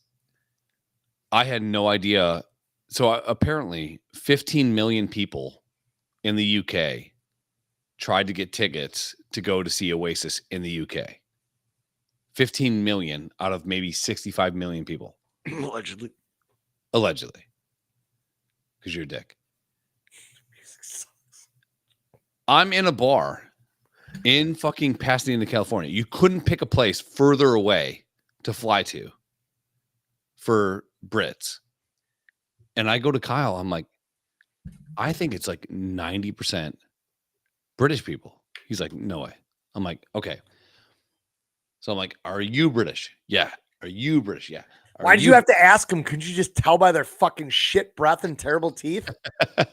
I had no idea. So apparently 15 million people in the UK tried to get tickets to go to see Oasis in the UK. 15 million out of maybe 65 million people. Allegedly. Because you're a dick. I'm in a bar in fucking Pasadena, California. You couldn't pick a place further away to fly to for Brits. And I go to Kyle. I'm like, I think it's like 90% British people. He's like, no way. I'm like, okay. So I'm like, are you British? Yeah. Are you British? Yeah. Why did you have to ask them? Couldn't you just tell by their fucking shit breath and terrible teeth?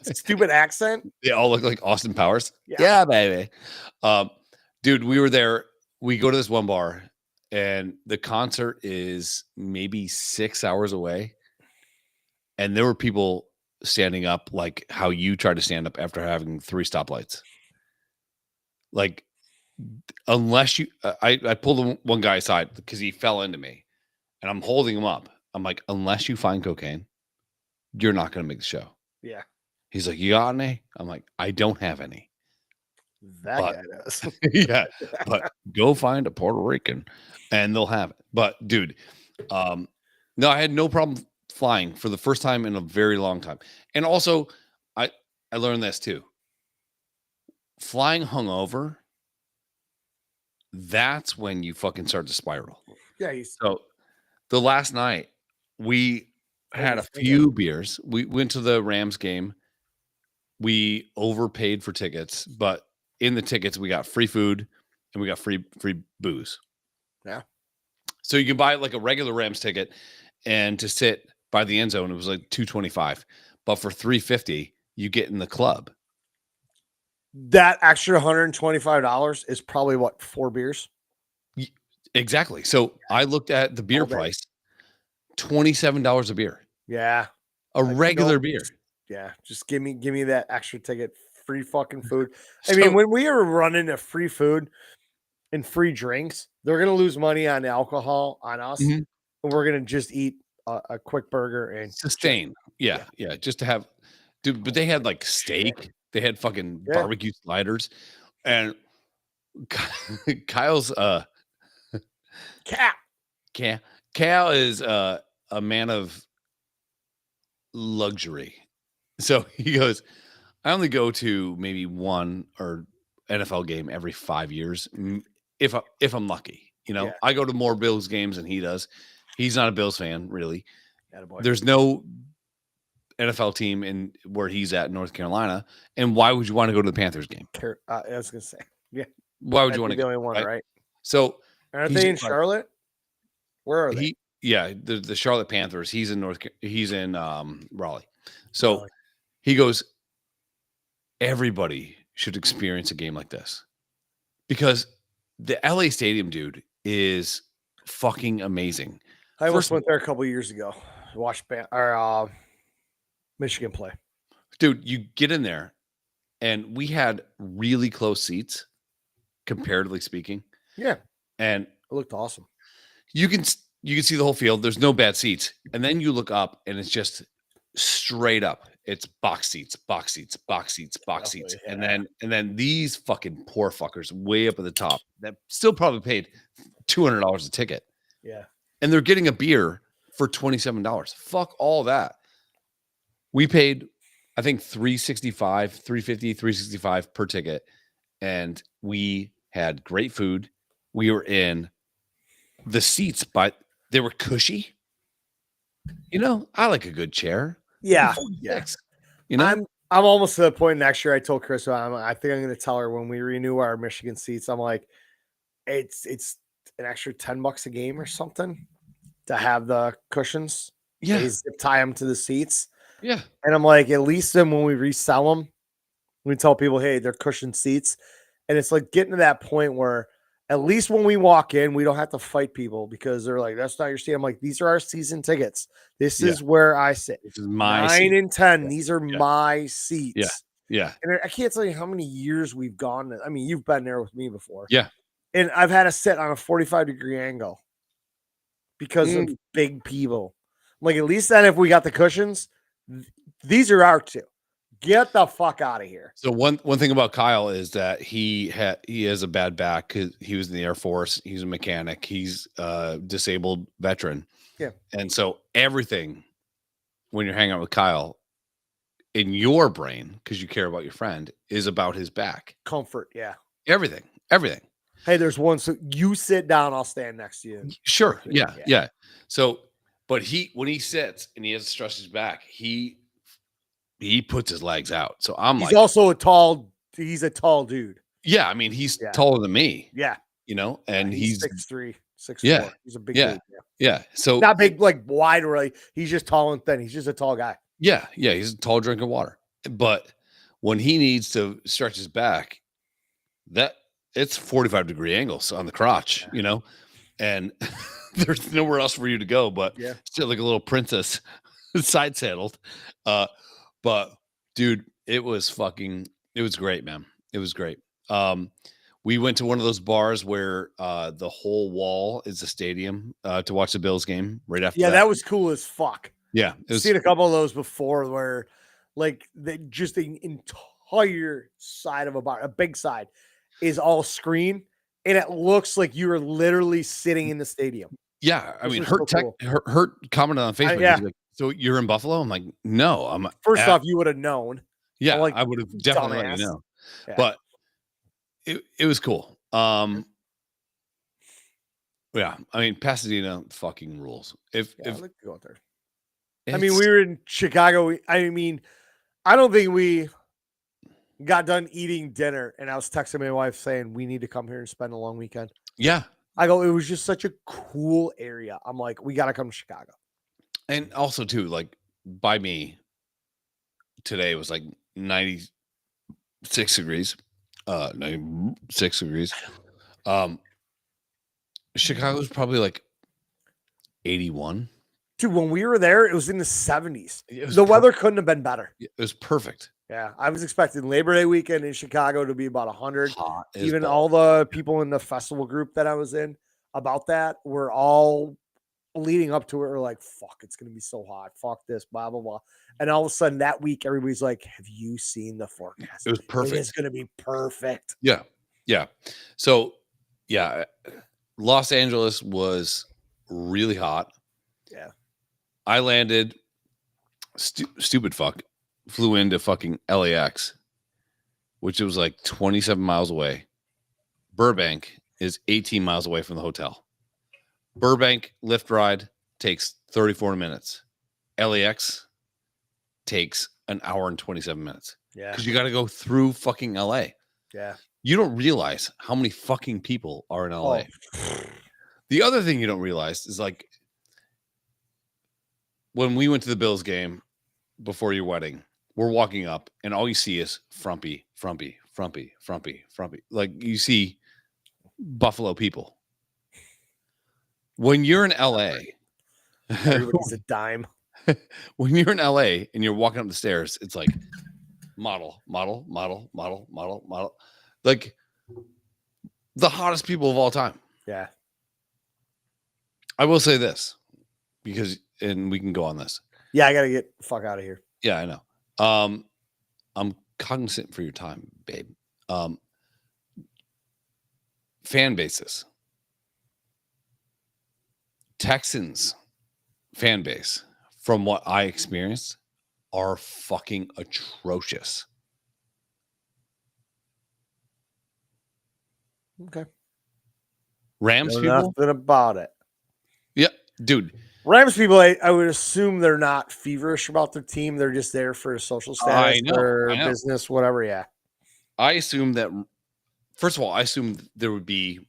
Stupid accent. They all look like Austin Powers. Yeah, baby. Dude, we were there. We go to this one bar, and the concert is maybe 6 hours away. And there were people standing up like how you try to stand up after having 3 stoplights. Like, unless you, I pulled one guy aside because he fell into me, and I'm holding him up. I'm like, unless you find cocaine, you're not going to make the show. Yeah. He's like, you got any? I'm like, I don't have any. Guy does. Yeah. But go find a Puerto Rican and they'll have it. But dude, no, I had no problem flying for the first time in a very long time. And also, I learned this too. Flying hungover, that's when you fucking start to spiral. Yeah. So the last night we had a few beers. We went to the Rams game. We overpaid for tickets, but in the tickets we got free food and we got free booze. Yeah. So you can buy like a regular Rams ticket, and to sit by the end zone it was like $225. but for $350, you get in the club. That extra $125 is probably what, 4 beers? Exactly. So I looked at the beer All day. price, $27 a beer, Yeah. a regular no, beer. Yeah. Just give me that extra ticket, free fucking food. I So- mean, when we are running a free food and free drinks, they're gonna lose money on alcohol on us, Mhm. and we're gonna just eat a quick burger and sustain. Yeah, just to have, dude. But they had like steak. They had fucking Yeah. barbecue sliders, and Kyle's Cat. Cal is a man of luxury. So he goes, I only go to maybe one or NFL game every 5 years, if I'm lucky. You know, Yeah. I go to more Bills games than he does. He's not a Bills fan, really. Attaboy. There's no NFL team in where he's at in North Carolina. And why would you want to go to the Panthers game? I was gonna say, yeah. Why would That'd you want be to the go? only one, right? So Aren't he's they in just like- Charlotte? Where are they? the Charlotte Panthers. He's in Raleigh. So Raleigh. he goes, everybody should experience a game like this because the LA Stadium, dude, is fucking amazing. I almost First- went there a couple years ago. Watched Michigan play. Dude, you get in there, and we had really close seats, comparatively speaking, Yeah, and it looked awesome. you can see the whole field. There's no bad seats, and then you look up, and it's just straight up. It's box seats, box seats, box seats, box Lovely, seats, yeah. and then these fucking poor fuckers way up at the top that still probably paid $200 a ticket, Yeah, and they're getting a beer for $27. Fuck all that. We paid, I think, $365, $350, $365 per ticket, and we had great food. We were in the seats, but they were cushy. You know, I like a good chair. yeah, I'm yeah. 46, you know, I'm almost to the point next year. I told Chris, I think I'm going to tell her when we renew our Michigan seats. I'm like, it's an extra $10 a game or something to have the cushions. yeah, They zip tie them to the seats, yeah, and I'm like, at least then when we resell them, we tell people, hey, they're cushion seats, and it's like getting to that point where at least when we walk in, we don't have to fight people because they're like, that's not your seat. I'm like, these are our season tickets. This Yeah. is where I sit. this is my 9 seat. and 10. Yeah. These are Yeah. my seats. Yeah, And I can't tell you how many years we've gone. I mean, you've been there with me before. Yeah. And I've had to sit on a 45-degree angle because of big people. I'm like, at least then if we got the cushions, these are our two. Get the fuck out of here. So one thing about Kyle is that he has a bad back because he was in the Air Force. He's a mechanic. He's a disabled veteran. Yeah. And so everything when you're hanging out with Kyle in your brain, because you care about your friend, is about his back. Comfort. Yeah. Everything. Hey, there's one. So you sit down, I'll stand next to you. Sure. Yeah. Yeah. So, but when he sits and he has to stretch his back, he puts his legs out. So I'm He's like, also he's a tall dude. yeah, I mean, he's Yeah. taller than me, Yeah. you know, and he's 6'3", 6'4". Yeah. He's a big Yeah. dude. Yeah. yeah. So Not big, like wide, really. He's just tall and thin. He's just a tall guy. yeah, he's a tall drink of water. But when he needs to stretch his back, that it's 45-degree angles on the crotch, you know, and there's nowhere else for you to go but Yeah. sit like a little princess side saddled. But dude, it was great, man. It was great. We went to one of those bars where the whole wall is a stadium to watch the Bills game right after Yeah, that was cool as fuck. yeah, it I've was seen a couple of those before where like just the entire side of a bar, a big side, is all screen, and it looks like you are literally sitting in the stadium. yeah. I This mean, was so cool. Hurt commented on Facebook. yeah. He's like, so you're in Buffalo? I'm like, no, I'm First at- off, you would have known. yeah, like, I would have definitely let you dumbass. know. Yeah. But it was cool. Yeah, I mean, Pasadena fucking rules. If I'd like to go out there. I it's- mean, we were in Chicago. I mean, I don't think we got done eating dinner, and I was texting my wife saying we need to come here and spend a long weekend. yeah, I go, it was just such a cool area. I'm like, we got to come to Chicago. and also too, like by me, today was like 96 degrees. 96 degrees. Chicago's probably like 81. Dude, when we were there, it was in the 70s. It was The weather couldn't have been better. It was perfect. Yeah, I was expecting Labor Day weekend in Chicago to be about 100. Hot as Even balls. all the people in the festival group that I was in about that were all leading up to it were like, fuck, it's going to be so hot. Fuck this, blah, blah, blah. And all of a sudden that week, everybody's like, have you seen the forecast? It was perfect. It is going to be perfect. Yeah. Yeah. So, yeah, Los Angeles was really hot. Yeah. I landed, stupid fuck, flew into fucking LAX, which was like 27 miles away. Burbank is 18 miles away from the hotel. Burbank lift ride takes 34 minutes. LAX takes an hour and 27 minutes. Yeah. Because you got to go through fucking LA. Yeah. You don't realize how many fucking people are in LA. Oh. The other thing you don't realize is like when we went to the Bills game before your wedding, we're walking up and all you see is frumpy. Like you see Buffalo people. When you're in LA, Everybody's a dime. when you're in LA and you're walking up the stairs, it's like model. Like the hottest people of all time. Yeah. I will say this because, and we can go on this. Yeah, I got to get the fuck out of here. Yeah, I know. I'm cognizant for your time, babe. Fan bases. Texans fan base, from what I experienced, are fucking atrocious. Okay. Rams Know people? nothing about it. Yeah, dude. Rams people, I would assume they're not feverish about their team. They're just there for social status or I know. business, whatever. Yeah. I assume that, first of all, I assume there would be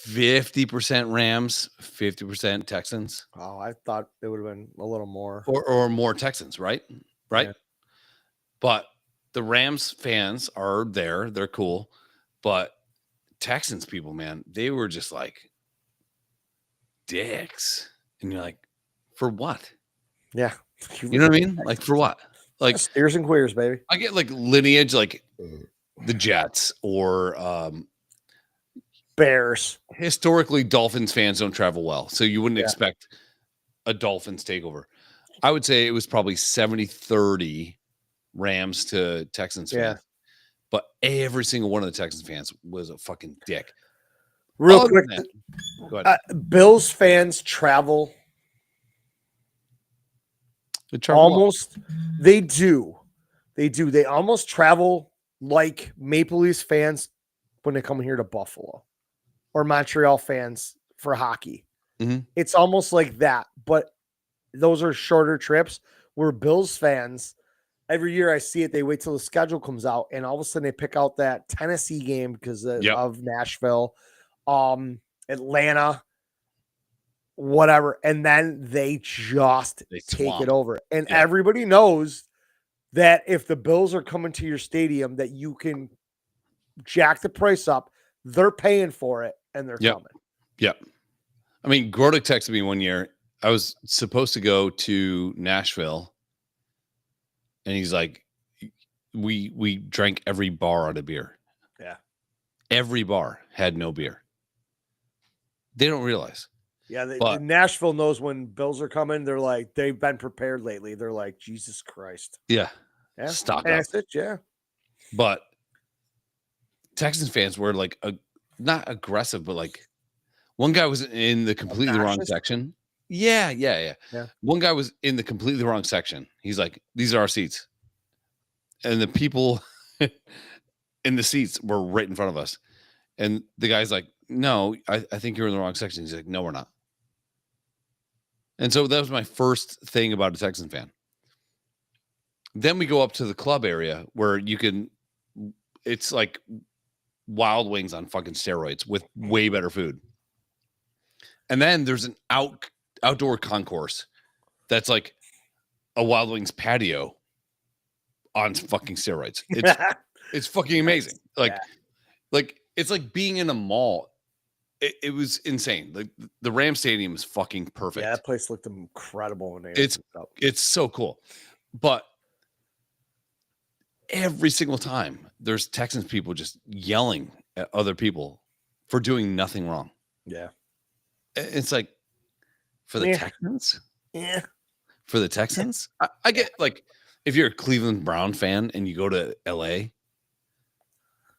50% Rams, 50% Texans. Oh, I thought it would have been a little more. Or more Texans, right? Right? Yeah. But the Rams fans are there. They're cool. But Texans people, man, they were just like dicks. And you're like, for what? Yeah. You know what I mean? Like, for what? Like, steers and queers, baby. I get like lineage, like the Jets or Bears. historically Dolphins fans don't travel well. So you wouldn't expect a Dolphins takeover. I would say it was probably 70-30 Rams to Texans fans. Yeah. But every single one of the Texans fans was a fucking dick. Real Other quick, than that, go ahead. Bills fans travel They travel well. almost. They do. They almost travel like Maple Leafs fans when they come here to Buffalo or Montreal fans for hockey. Mhm. It's almost like that, but those are shorter trips. Where Bills fans, every year I see it, they wait till the schedule comes out, and all of a sudden they pick out that Tennessee game because of Nashville, Atlanta, whatever, and then they just take swamp it over. And everybody knows that if the Bills are coming to your stadium, that you can jack the price up. They're paying for it, and they're coming. Yep. I mean, Gordick texted me one year. I was supposed to go to Nashville, and he's like, we drank every bar out of beer. Yeah. Every bar had no beer. They don't realize. Yeah, But- Nashville knows when Bills are coming. They're like, they've been prepared lately. They're like, Jesus Christ. Yeah. Yeah. Stock And up. that's it, yeah. But Texans fans were like not aggressive, but like one guy was in the completely wrong Obnoxious? section. Yeah. Yeah. One guy was in the completely wrong section. He's like, these are our seats. And the people in the seats were right in front of us. And the guy's like, no, I think you're in the wrong section. He's like, no, we're not. And so that was my first thing about a Texan fan. Then we go up to the club area where it's like Wild Wings on fucking steroids with way better food. And then there's an outdoor concourse that's like a Wild Wings patio on fucking steroids. It's fucking amazing. Like it's like being in a mall. It was insane. Like the Ram Stadium is fucking perfect. Yeah, that place looked incredible when they it's so cool. But every single time there's Texans people just yelling at other people for doing nothing wrong. Yeah. It's like for the Texans? Yeah. For the Texans? I get like if you're a Cleveland Brown fan and you go to LA,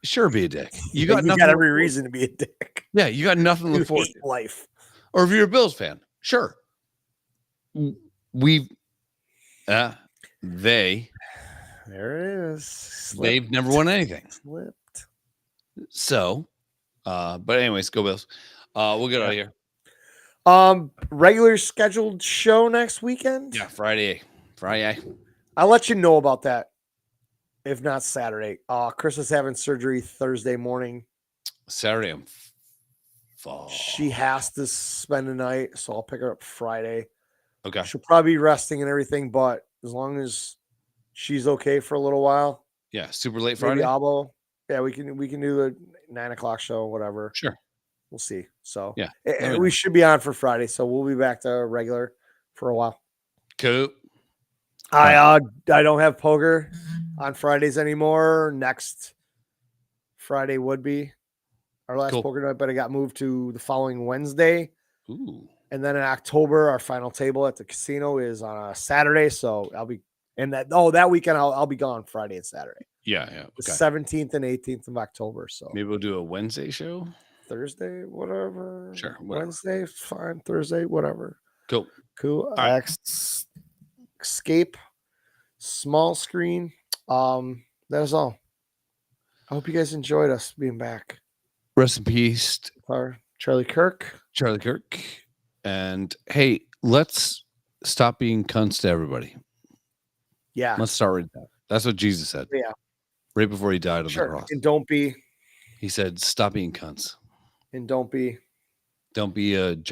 sure, be a dick. You got every reason to be a dick. Yeah, you got nothing to look forward to. Life. Or if you're a Bills fan, sure. They there it is. Slipped. They've never won anything. Slipped. So, but anyways, go Bills. We'll get out of here. Regular scheduled show next weekend. Yeah, Friday. I'll let you know about that. If not Saturday. Chris is having surgery Thursday morning. Saturday. She has to spend the night, so I'll pick her up Friday. Okay. She'll probably be resting and everything, but as long as she's okay for a little while. Yeah, super late Friday. Abo. Yeah, we can do the 9 o'clock show, whatever. Sure. We'll see. So yeah, we should be on for Friday, so we'll be back to regular for a while. Cool. I don't have poker on Fridays anymore. Next Friday would be our last poker night, but it got moved to the following Wednesday. Ooh. And then in October, our final table at the casino is on a Saturday. So I'll be that weekend I'll be gone Friday and Saturday. Yeah. Okay. The 17th and 18th of October. So maybe we'll do a Wednesday show. Thursday, whatever. Sure. Whatever. Wednesday, fine. Thursday, whatever. Cool. Right. Escape, small screen. That is all. I hope you guys enjoyed us being back. Rest in peace, Charlie Kirk. And hey, let's stop being cunts to everybody. Yeah. Let's start with that. That's what Jesus said. Yeah. Right before he died on the cross. And don't be. He said, stop being cunts. And don't be a giant.